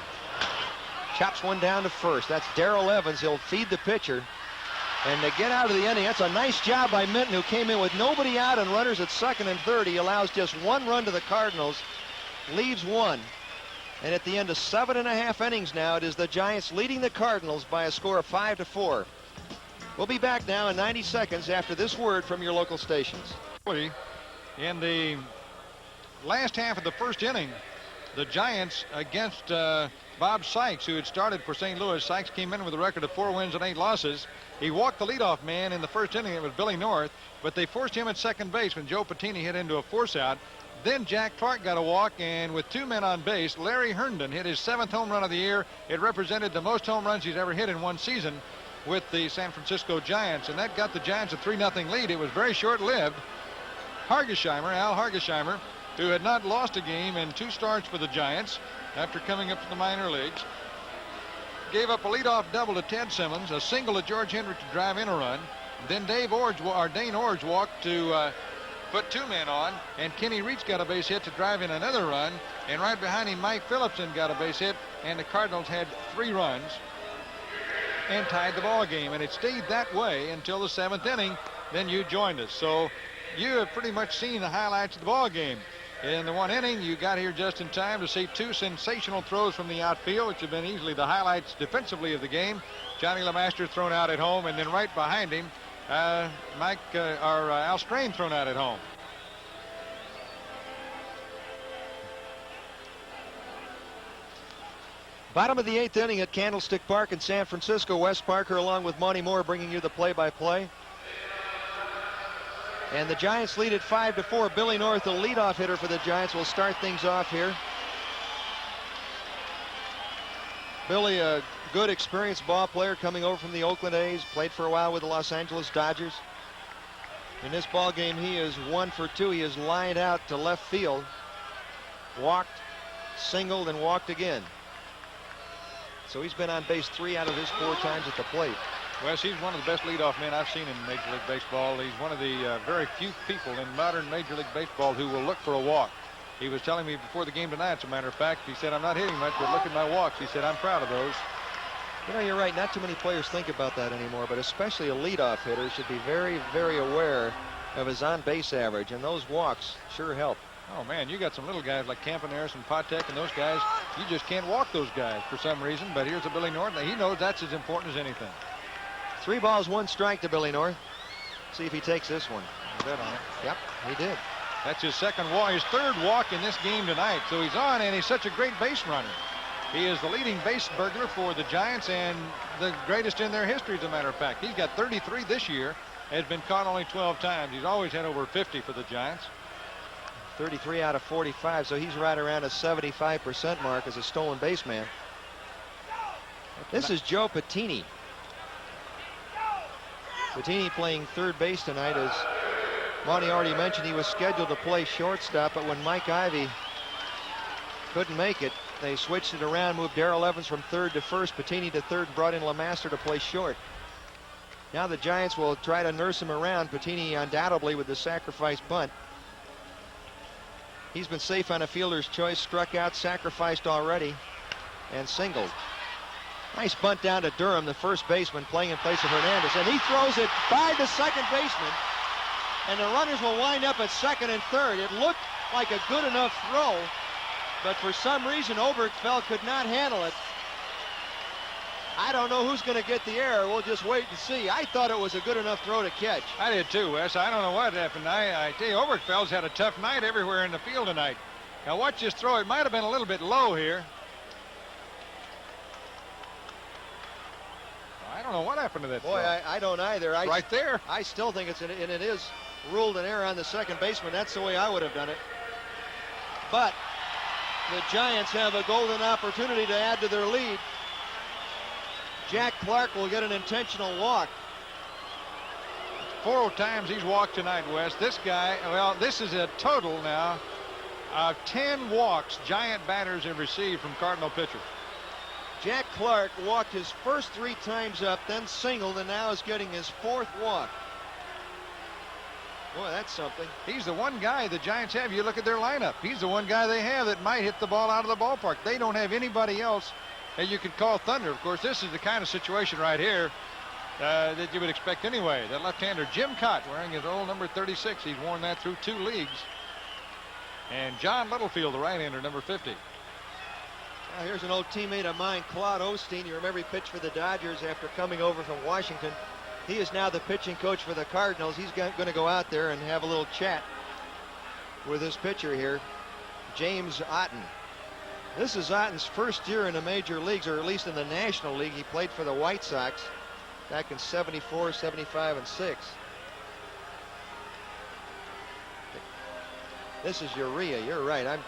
Chops one down to first. That's Darrell Evans. He'll feed the pitcher. And to get out of the inning, that's a nice job by Minton, who came in with nobody out and runners at second and third. He allows just 1 run to the Cardinals, leaves 1. And at the end of 7.5 innings now, it is the Giants leading the Cardinals by a score of 5-4. We'll be back now in 90 seconds after this word from your local stations. In the last half of the first inning, the Giants against Bob Sykes, who had started for St. Louis. Sykes came in with a record of 4 wins and 8 losses. He walked the leadoff man in the first inning. It was Billy North, but they forced him at second base when Joe Patini hit into a force out. Then Jack Clark got a walk, and with 2 men on base, Larry Herndon hit his 7th home run of the year. It represented the most home runs he's ever hit in one season with the San Francisco Giants, and that got the Giants a 3-0 lead. It was very short-lived. Al Hargesheimer, who had not lost a game in 2 starts for the Giants after coming up to the minor leagues, gave up a leadoff double to Ted Simmons, a single to George Hendrick to drive in a run. Then Dane Orge walked to put 2 men on, and Kenny Reitz got a base hit to drive in another run, and right behind him Mike Phillipson got a base hit, and the Cardinals had 3 runs and tied the ball game, and it stayed that way until the 7th inning. Then you joined us, so you have pretty much seen the highlights of the ball game. In the 1 inning, you got here just in time to see 2 sensational throws from the outfield, which have been easily the highlights defensively of the game. Johnny LeMaster thrown out at home, and then right behind him, Al Strain thrown out at home. Bottom of the 8th inning at Candlestick Park in San Francisco. Wes Parker along with Monty Moore bringing you the play-by-play. And the Giants lead at 5-4. Billy North, the leadoff hitter for the Giants, will start things off here. Billy, a good experienced ball player coming over from the Oakland A's, played for a while with the Los Angeles Dodgers. In this ball game, he is 1 for 2. He is lined out to left field, walked, singled, and walked again. So he's been on base 3 out of his 4 times at the plate. Wes, he's one of the best leadoff men I've seen in Major League Baseball. He's one of the very few people in modern Major League Baseball who will look for a walk. He was telling me before the game tonight, as a matter of fact, he said, I'm not hitting much, but look at my walks. He said, I'm proud of those. You know, you're right. Not too many players think about that anymore, but especially a leadoff hitter should be very, very aware of his on-base average, and those walks sure help. Oh, man, you got some little guys like Campaneris and Patek and those guys. You just can't walk those guys for some reason, but here's a Billy North. He knows that's as important as anything. 3 balls, 1 strike to Billy North. See if he takes this one. Bet on it. Yep, he did. That's his 2nd walk, his 3rd walk in this game tonight. So he's on, and he's such a great base runner. He is the leading base burglar for the Giants and the greatest in their history, as a matter of fact. He's got 33 this year, has been caught only 12 times. He's always had over 50 for the Giants. 33 out of 45, so he's right around a 75% mark as a stolen base man. This is Joe Patini. Patini playing 3rd base tonight. As Monty already mentioned, he was scheduled to play shortstop, but when Mike Ivey couldn't make it, They switched it around, moved Darrell Evans from third to first, Patini to third, and brought in LeMaster to play short. Now the Giants will try to nurse him around. Patini undoubtedly with the sacrifice bunt. He's been safe on a fielder's choice, struck out, sacrificed already, and singled. Nice bunt down to Durham, the first baseman, playing in place of Hernandez, and he throws it by the second baseman, and the runners will wind up at second and third. It looked like a good enough throw, but for some reason Oberkfell could not handle it. I don't know who's going to get the error. We'll just wait and see. I thought it was a good enough throw to catch. I did too, Wes. I don't know what happened. I tell you, Oberkfell's had a tough night everywhere in the field tonight. Now watch this throw. It might have been a little bit low here. I don't know what happened to that throw. Boy, I don't either. Right there. I still think it's and it is ruled an error on the second baseman. That's the way I would have done it. But the Giants have a golden opportunity to add to their lead. Jack Clark will get an intentional walk. 4 times he's walked tonight, Wes. This guy, well, this is a total now of 10 walks Giant batters have received from Cardinal pitchers. Jack Clark walked his first 3 times up, then singled, and now is getting his 4th walk. Boy, that's something. He's the one guy the Giants have. You look at their lineup. He's the one guy they have that might hit the ball out of the ballpark. They don't have anybody else that you could call thunder. Of course, this is the kind of situation right here that you would expect anyway. That left-hander, Jim Cott, wearing his old number 36. He's worn that through 2 leagues. And John Littlefield, the right-hander, number 50. Now here's an old teammate of mine, Claude Osteen. You remember he pitched for the Dodgers after coming over from Washington. He is now the pitching coach for the Cardinals. He's going to go out there and have a little chat with his pitcher here, James Otten. This is Otten's first year in the major leagues, or at least in the National League. He played for the White Sox back in 74, 75, and 6. This is Urea. You're right. I'm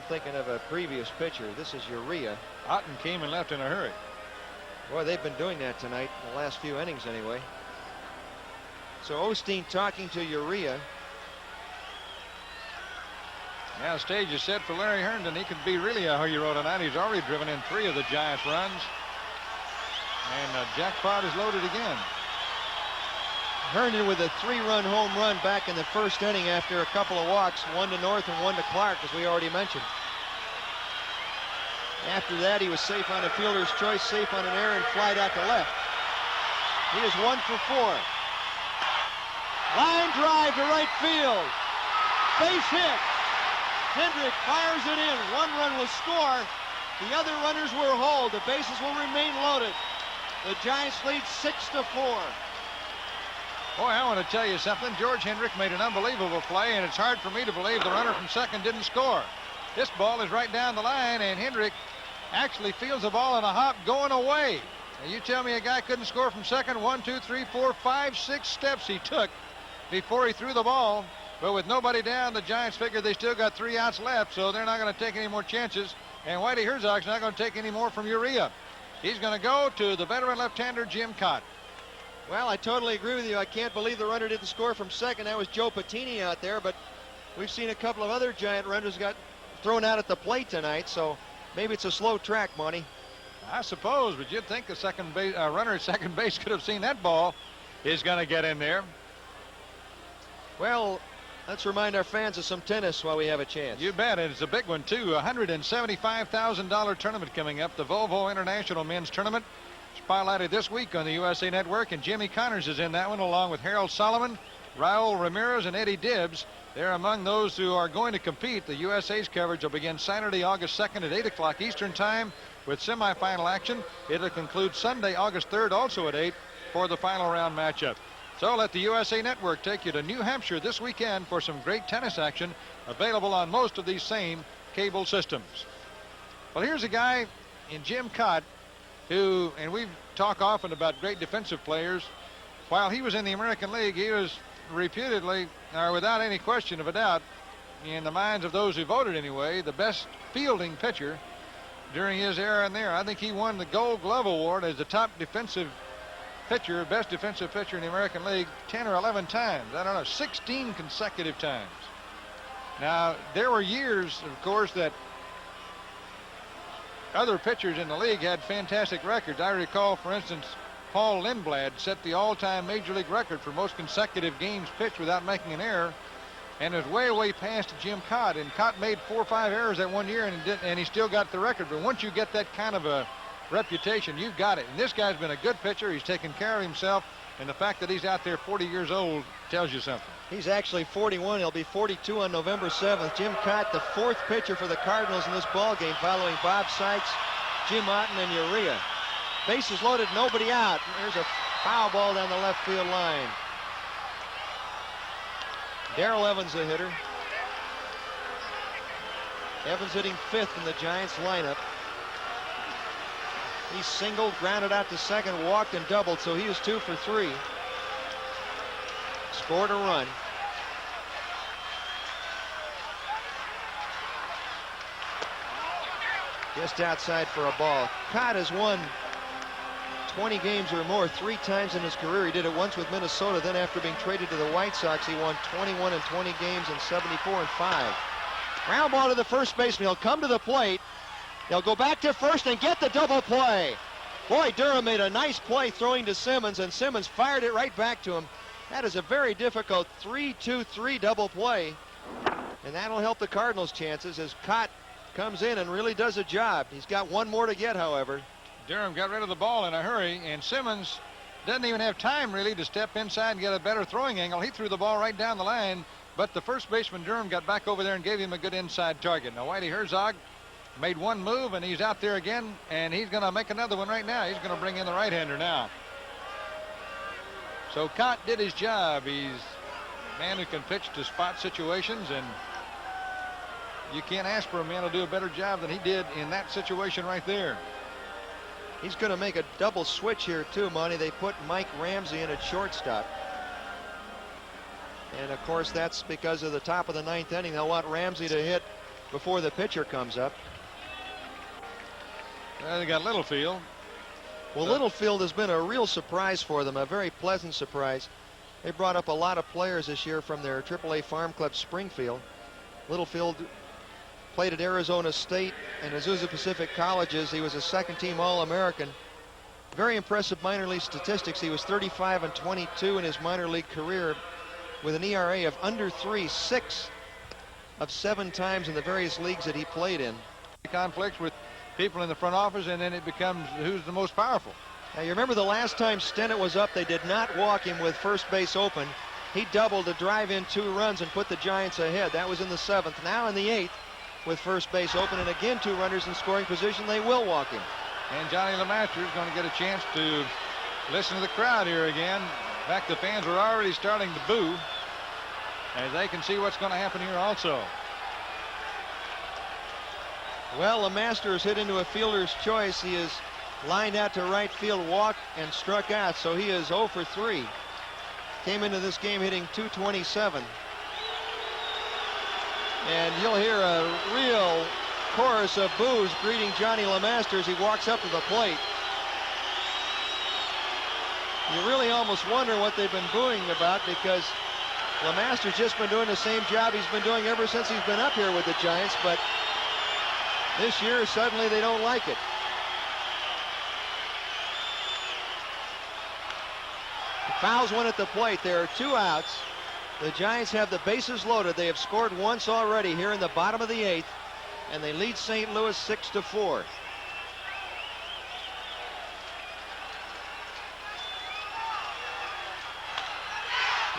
thinking of a previous pitcher. This is Urea. Otten came and left in a hurry. Boy, they've been doing that tonight, in the last few innings anyway. So Osteen talking to Urea. Now the stage is set for Larry Herndon. He could be really a hero tonight. He's already driven in 3 of the Giants' runs. And jackpot is loaded again. Herndon with a 3-run home run back in the first inning after a couple of walks, 1 to North and 1 to Clark, as we already mentioned. After that, he was safe on a fielder's choice, safe on an error, and flied out to left. He is 1 for 4. Line drive to right field. Base hit. Hendrick fires it in. 1 run will score. The other runners will hold. The bases will remain loaded. The Giants lead 6 to 4. Boy, I want to tell you something. George Hendrick made an unbelievable play, and it's hard for me to believe the runner from second didn't score. This ball is right down the line, and Hendrick actually feels the ball in a hop going away. Now, you tell me a guy couldn't score from second. 1, 2, 3, 4, 5, 6 steps he took before he threw the ball. But with nobody down, the Giants figured they still got 3 outs left, so they're not going to take any more chances. And Whitey Herzog's not going to take any more from Urea. He's going to go to the veteran left-hander, Jim Cott. Well, I totally agree with you. I can't believe the runner didn't score from second. That was Joe Patini out there, but we've seen a couple of other Giant runners got thrown out at the plate tonight, so maybe it's a slow track, Monty. I suppose, but you'd think the second base, runner at second base could have seen that ball is going to get in there. Well, let's remind our fans of some tennis while we have a chance. You bet. It's a big one, too. A $175,000 tournament coming up, the Volvo International Men's Tournament. Spotlighted this week on the USA Network, and Jimmy Connors is in that one along with Harold Solomon, Raul Ramirez, and Eddie Dibbs. They're among those who are going to compete. The USA's coverage will begin Saturday, August 2nd at 8 o'clock Eastern Time with semifinal action. It'll conclude Sunday, August 3rd, also at 8 for the final round matchup. So let the USA Network take you to New Hampshire this weekend for some great tennis action available on most of these same cable systems. Well, here's a guy in Jim Cott who, and we've talked often about great defensive players. While he was in the American League, he was reputedly, or without any question of a doubt, in the minds of those who voted anyway, the best fielding pitcher during his era in there. I think he won the Gold Glove Award as the top defensive pitcher, best defensive pitcher in the American League 10 or 11 times. I don't know, 16 consecutive times. Now, there were years, of course, that other pitchers in the league had fantastic records. I recall, for instance, Paul Lindblad set the all-time Major League record for most consecutive games pitched without making an error, and is way past Jim Cott. And Cott made 4 or 5 errors that one year, and he still got the record. But once you get that kind of a reputation, you've got it. And this guy's been a good pitcher. He's taken care of himself, and the fact that he's out there 40 years old tells you something. He's actually 41. He'll be 42 on November 7th. Jim Cott, the 4th pitcher for the Cardinals in this ball game, following Bob Sykes, Jim Otten, and Urea. Bases loaded, nobody out. There's a foul ball down the left field line. Darrell Evans, the hitter. Evans hitting 5th in the Giants lineup. He singled, grounded out to second, walked and doubled, so he was 2 for 3. Scored a run. Just outside for a ball. Cott has won 20 games or more 3 times in his career. He did it once with Minnesota. Then after being traded to the White Sox, he won 21 and 20 games in 74 and 5. Ground ball to the first baseman. He'll come to the plate. They'll go back to first and get the double play. Boy, Durham made a nice play throwing to Simmons, and Simmons fired it right back to him. That is a very difficult 3-2-3 double play, and that'll help the Cardinals' chances as Cott comes in and really does a job. He's got one more to get, however. Durham got rid of the ball in a hurry, and Simmons doesn't even have time really to step inside and get a better throwing angle. He threw the ball right down the line, but the first baseman Durham got back over there and gave him a good inside target. Now Whitey Herzog made one move, and he's out there again, and he's going to make another one right now. He's going to bring in the right-hander now. So Cott did his job. He's a man who can pitch to spot situations, and you can't ask for a man to do a better job than he did in that situation right there. He's going to make a double switch here too, Monty. They put Mike Ramsey in at shortstop. And of course that's because of the top of the 9th inning. They'll want Ramsey to hit before the pitcher comes up. They got Littlefield. Well, Littlefield has been a real surprise for them, a very pleasant surprise. They brought up a lot of players this year from their AAA farm club Springfield. Littlefield played at Arizona State and Azusa Pacific Colleges. He was a second-team All-American. Very impressive minor league statistics. He was 35 and 22 in his minor league career with an ERA of under 3, 6 of 7 times in the various leagues that he played in. Conflicts with people in the front office, and then it becomes who's the most powerful. Now you remember the last time Stennett was up, they did not walk him with first base open. He doubled to drive in 2 runs and put the Giants ahead. That was in the 7th. Now in the 8th with first base open and again 2 runners in scoring position, they will walk him. And Johnny LeMaster is going to get a chance to listen to the crowd here again. In fact, the fans are already starting to boo as they can see what's going to happen here also. Well, LeMaster is hit into a fielder's choice. He is lined out to right field, walked and struck out, so he is 0 for 3. Came into this game hitting .227. And you'll hear a real chorus of boos greeting Johnny LeMaster as he walks up to the plate. You really almost wonder what they've been booing about, because LeMaster's just been doing the same job he's been doing ever since he's been up here with the Giants, but this year suddenly they don't like it. Fouls one at the plate. There are 2 outs. The Giants have the bases loaded. They have scored once already here in the bottom of the 8th, and they lead St. Louis 6-4.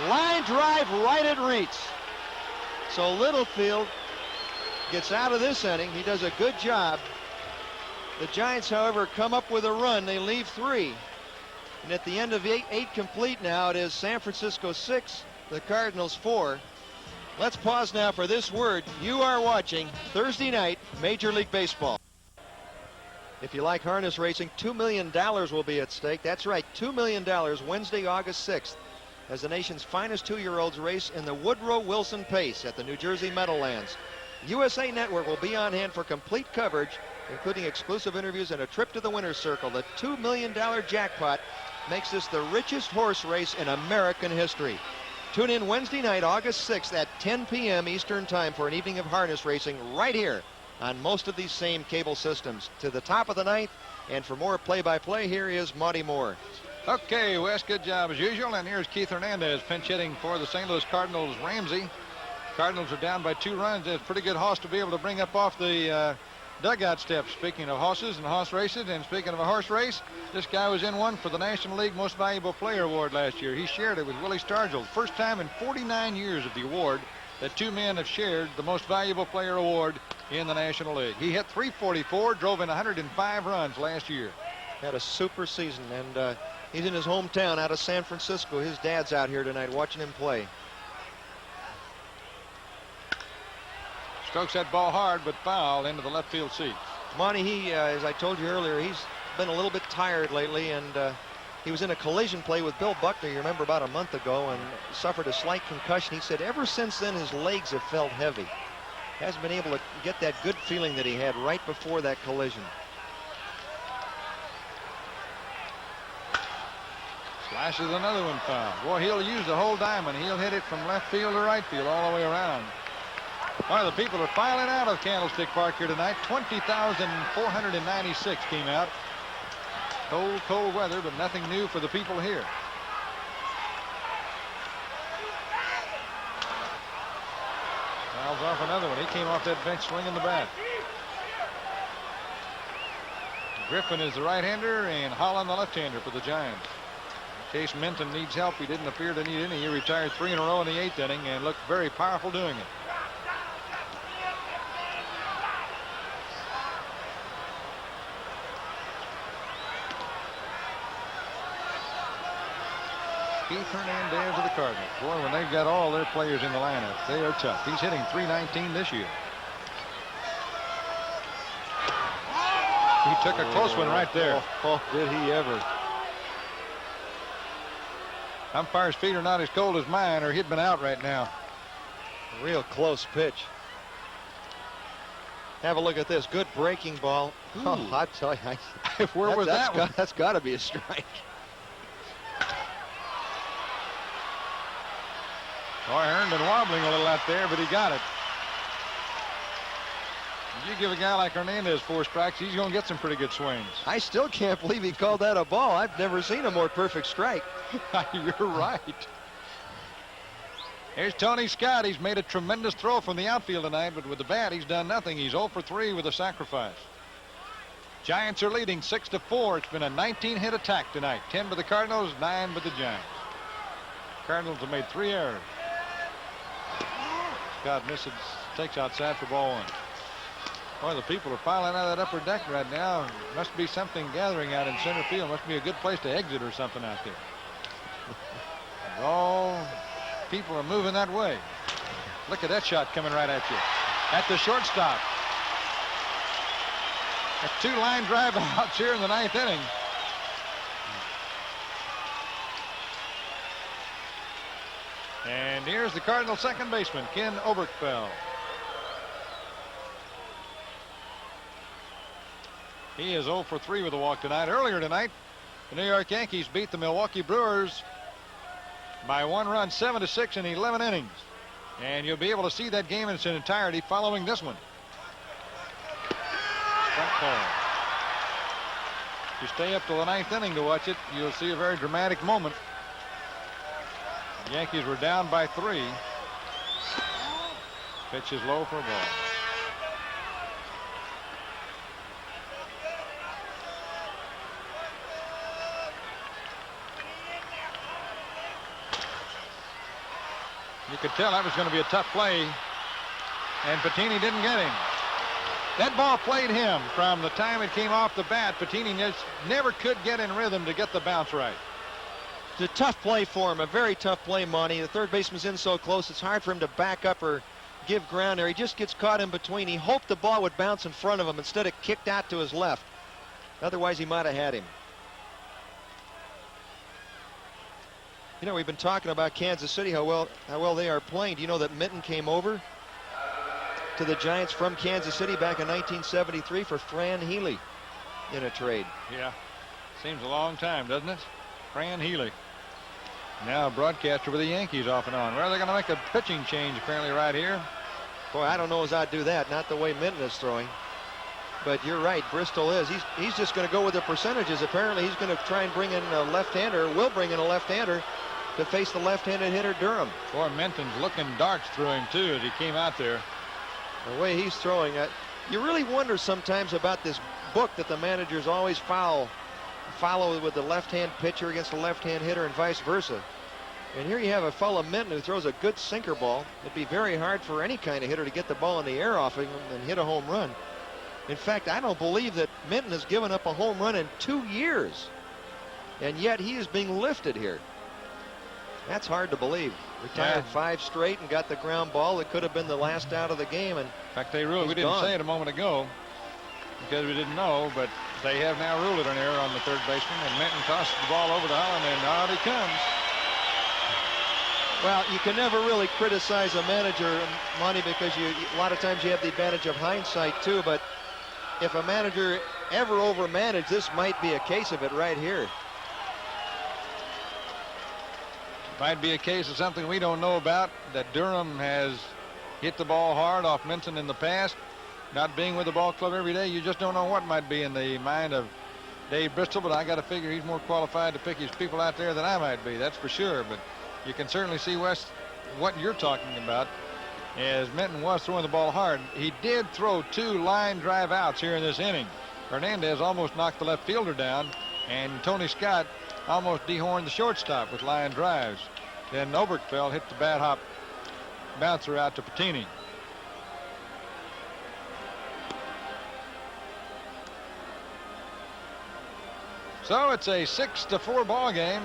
Line drive right at Reitz. So Littlefield gets out of this inning. He does a good job. The Giants, however, come up with a run. They leave 3. And at the end of 8 complete now, it is San Francisco 6, the Cardinals 4. Let's pause now for this word. You are watching Thursday night Major League Baseball. If you like harness racing, $2 million will be at stake. That's right, $2 million Wednesday, August 6th, as the nation's finest 2-year-olds race in the Woodrow Wilson Pace at the New Jersey Meadowlands. USA Network will be on hand for complete coverage, including exclusive interviews and a trip to the winner's circle. The $2 million jackpot makes this the richest horse race in American history. Tune in Wednesday night, August 6th at 10 p.m. Eastern Time for an evening of harness racing right here on most of these same cable systems. To the top of the ninth, and for more play-by-play, here is Monty Moore. Okay, Wes, good job as usual. And here's Keith Hernandez pinch hitting for the St. Louis Cardinals. Ramsey. Cardinals are down by 2 runs. It's a pretty good hoss to be able to bring up off the dugout steps. Speaking of hosses and hoss races, and speaking of a horse race, this guy was in one for the National League Most Valuable Player Award last year. He shared it with Willie Stargell. First time in 49 years of the award that 2 men have shared the Most Valuable Player Award in the National League. He hit .344, drove in 105 runs last year. Had a super season, and he's in his hometown out of San Francisco. His dad's out here tonight watching him play. Strokes that ball hard, but foul into the left field seats. Monty, he, as I told you earlier, he's been a little bit tired lately, and he was in a collision play with Bill Buckner, you remember, about a month ago, and suffered a slight concussion. He said ever since then his legs have felt heavy. Hasn't been able to get that good feeling that he had right before that collision. Slashes another one foul. Boy, he'll use the whole diamond. He'll hit it from left field to right field all the way around. Why, the people are filing out of Candlestick Park here tonight. 20,496 came out. Cold, cold weather, but nothing new for the people here. Fouls off another one. He came off that bench swinging the bat. Griffin is the right-hander, and Holland the left-hander for the Giants. In case Minton needs help, he didn't appear to need any. He retired 3 in a row in the 8th inning and looked very powerful doing it. Keith Hernandez of the Cardinals. Boy, when they've got all their players in the lineup, they are tough. He's hitting .319 this year. He took a close one right there. Oh, did he ever. Umpire's feet are not as cold as mine, or he'd been out right now. Real close pitch. Have a look at this. Good breaking ball. Oh, I tell you. Where was that one? That's got to be a strike. Boy, Herndon wobbling a little out there, but he got it. If you give a guy like Hernandez 4 strikes, he's going to get some pretty good swings. I still can't believe he called that a ball. I've never seen a more perfect strike. You're right. Here's Tony Scott. He's made a tremendous throw from the outfield tonight, but with the bat, he's done nothing. He's 0 for 3 with a sacrifice. Giants are leading 6-4. It's been a 19-hit attack tonight. 10 by the Cardinals, 9 by the Giants. Cardinals have made 3 errors. Scott misses, takes outside for ball 1. Boy, the people are piling out of that upper deck right now. Must be something gathering out in center field. Must be a good place to exit or something out there. All people are moving that way. Look at that shot coming right at you. At the shortstop. That's 2 line drive outs here in the 9th inning. And here's the Cardinals' second baseman, Ken Oberkfell. He is 0 for 3 with a walk tonight. Earlier tonight, the New York Yankees beat the Milwaukee Brewers by 1 run, 7-6 in 11 innings. And you'll be able to see that game in its entirety following this one. Strike call. If you stay up till the 9th inning to watch it, you'll see a very dramatic moment. The Yankees were down by 3. Pitch is low for a ball. You could tell that was going to be a tough play, and Patini didn't get him. That ball played him from the time it came off the bat. Patini just never could get in rhythm to get the bounce right. It's a tough play for him, a very tough play, Monty. The third baseman's in so close, it's hard for him to back up or give ground there. He just gets caught in between. He hoped the ball would bounce in front of him instead of kicked out to his left. Otherwise, he might have had him. You know, we've been talking about Kansas City, how well they are playing. Do you know that Minton came over to the Giants from Kansas City back in 1973 for Fran Healy in a trade? Yeah, seems a long time, doesn't it? Fran Healy. Now a broadcaster with the Yankees off and on. Well, they're going to make a pitching change apparently right here. Boy, I don't know as I'd do that. Not the way Minton is throwing. But you're right, Bristol is. He's just going to go with the percentages. Apparently, he's going to try and bring in a left-hander, will bring in a left-hander to face the left-handed hitter Durham. Boy, Minton's looking darts through him, too, as he came out there. The way he's throwing, you really wonder sometimes about this book that the managers always follow with the left-hand pitcher against the left-hand hitter and vice versa. And here you have a fellow Minton who throws a good sinker ball. It'd be very hard for any kind of hitter to get the ball in the air off him and hit a home run. In fact, I don't believe that Minton has given up a home run in 2 years. And yet he is being lifted here. That's hard to believe. Retired 5 straight and got the ground ball that could have been the last out of the game. And in fact, they ruled. We didn't say it a moment ago because we didn't know, but they have now ruled it an error on the third baseman. And Minton tosses the ball over to Holland, and out he comes. Well, you can never really criticize a manager, Monty, because a lot of times you have the advantage of hindsight too. But if a manager ever overmanaged, this might be a case of it right here. Might be a case of something we don't know about, that Durham has hit the ball hard off Minton in the past. Not being with the ball club every day, you just don't know what might be in the mind of Dave Bristol, but I got to figure he's more qualified to pick his people out there than I might be, that's for sure. But you can certainly see, Wes, what you're talking about, as Minton was throwing the ball hard. He did throw 2 line drive outs here in this inning. Hernandez almost knocked the left fielder down, and Tony Scott almost dehorned the shortstop with line drives. Then Oberkfell hit the bat hop bouncer out to Patini. So it's a 6-4 ball game.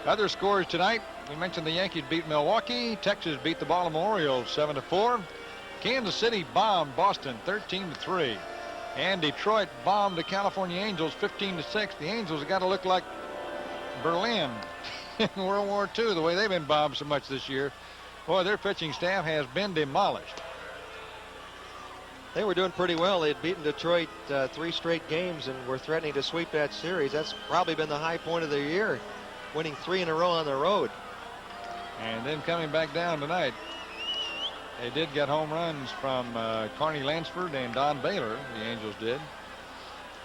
Other scores tonight, we mentioned the Yankees beat Milwaukee. Texas beat the Baltimore Orioles 7-4. Kansas City bombed Boston 13-3. And Detroit bombed the California Angels 15-6. The Angels have got to look like Berlin in World War II, the way they've been bombed so much this year. Boy, their pitching staff has been demolished. They were doing pretty well. They had beaten Detroit 3 straight games and were threatening to sweep that series. That's probably been the high point of the year, winning 3 in a row on the road. And then coming back down tonight, they did get home runs from Carney Lansford and Don Baylor, the Angels did.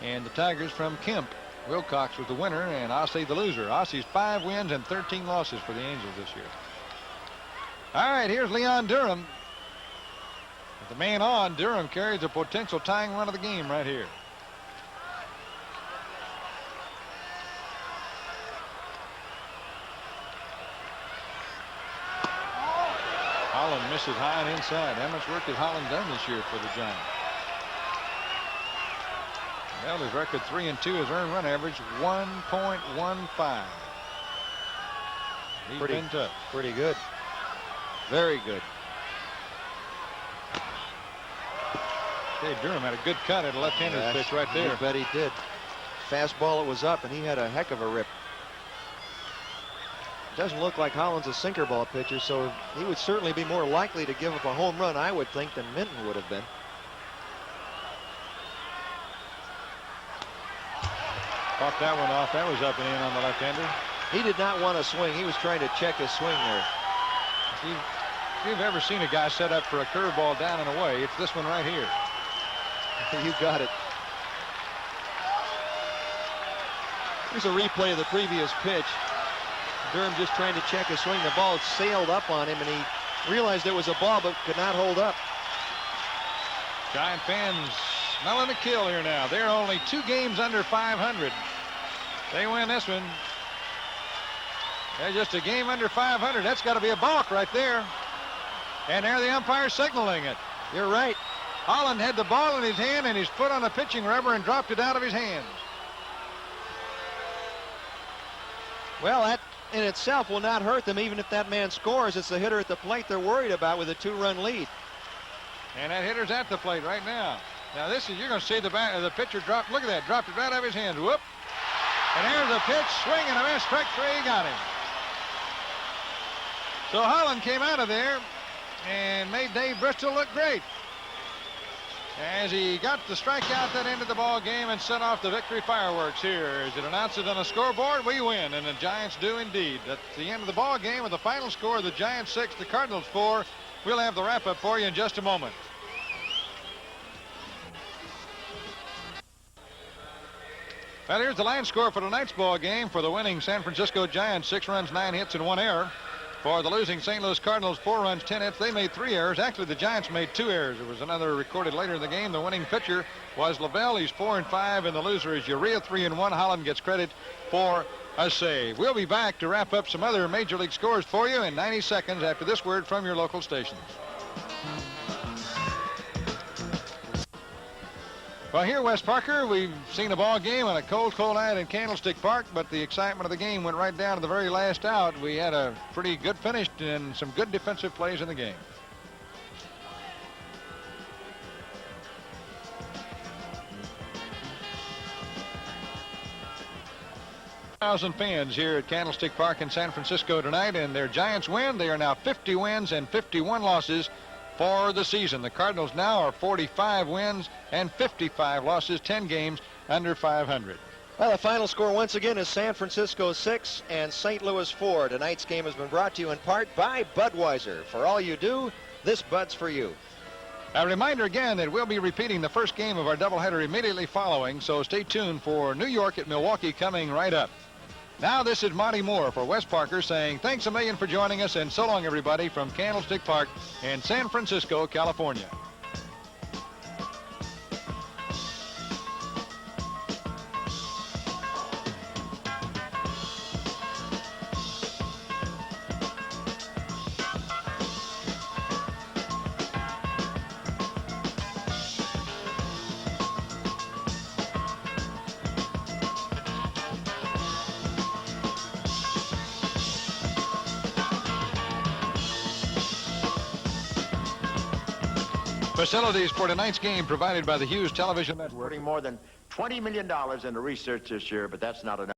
And the Tigers from Kemp. Wilcox was the winner, and Ossie the loser. Ossie's 5 wins and 13 losses for the Angels this year. All right, here's Leon Durham. With the man on, Durham carries a potential tying run of the game right here. Holland misses high and inside. How much work has Holland done this year for the Giants? Well, his record 3-2, his earned run average 1.15. He's been tough. Pretty good. Very good. Dave Durham had a good cut at a left-handed pitch right there. I bet he did. Fastball, it was up, and he had a heck of a rip. Doesn't look like Holland's a sinker ball pitcher, so he would certainly be more likely to give up a home run, I would think, than Minton would have been. Caught that one off. That was up and in on the left-hander. He did not want to swing. He was trying to check his swing there. If you've ever seen a guy set up for a curveball down and away, it's this one right here. You got it. Here's a replay of the previous pitch. Durham just trying to check his swing. The ball sailed up on him, and he realized it was a ball but could not hold up. Giant fans smelling a kill here now. They're only 2 games under 500. They win this one. They're just a game under 500. That's got to be a balk right there. And there the umpire signaling it. You're right. Holland had the ball in his hand and his foot on the pitching rubber and dropped it out of his hands. Well, that in itself will not hurt them even if that man scores. It's the hitter at the plate they're worried about with a 2-run lead. And that hitter's at the plate right now. Now this is, you're going to see the pitcher drop. Look at that, dropped it right out of his hands. Whoop. And there's the pitch, swing and a miss, strike 3, got him. So Holland came out of there and made Dave Bristol look great as he got the strikeout that ended the ball game and set off the victory fireworks here. As it announces on the scoreboard, we win, and the Giants do indeed. That's the end of the ball game with the final score: the Giants 6, the Cardinals 4. We'll have the wrap-up for you in just a moment. Well, here's the line score for tonight's ball game. For the winning San Francisco Giants, 6 runs, 9 hits, and 1 error. For the losing St. Louis Cardinals, 4 runs, 10 hits. They made 3 errors. Actually, the Giants made 2 errors. There was another recorded later in the game. The winning pitcher was Lavelle. He's 4-5, and the loser is Urea, 3-1. Holland gets credit for a save. We'll be back to wrap up some other Major League scores for you in 90 seconds after this word from your local stations. Well, here, Wes Parker, we've seen a ball game on a cold night in Candlestick Park, but the excitement of the game went right down to the very last out. We had a pretty good finish and some good defensive plays in the game. Thousand fans here at Candlestick Park in San Francisco tonight, and their Giants win. They are now 50 wins and 51 losses for the season. The Cardinals now are 45 wins and 55 losses, 10 games under 500. Well, the final score once again is San Francisco 6 and St. Louis 4. Tonight's game has been brought to you in part by Budweiser. For all you do, this Bud's for you. A reminder again that we'll be repeating the first game of our doubleheader immediately following, so stay tuned for New York at Milwaukee coming right up. Now this is Monty Moore for Wes Parker saying thanks a million for joining us, and so long everybody from Candlestick Park in San Francisco, California. Facilities for tonight's game provided by the Hughes Television Network. Putting more than $20 million into research this year, but that's not enough.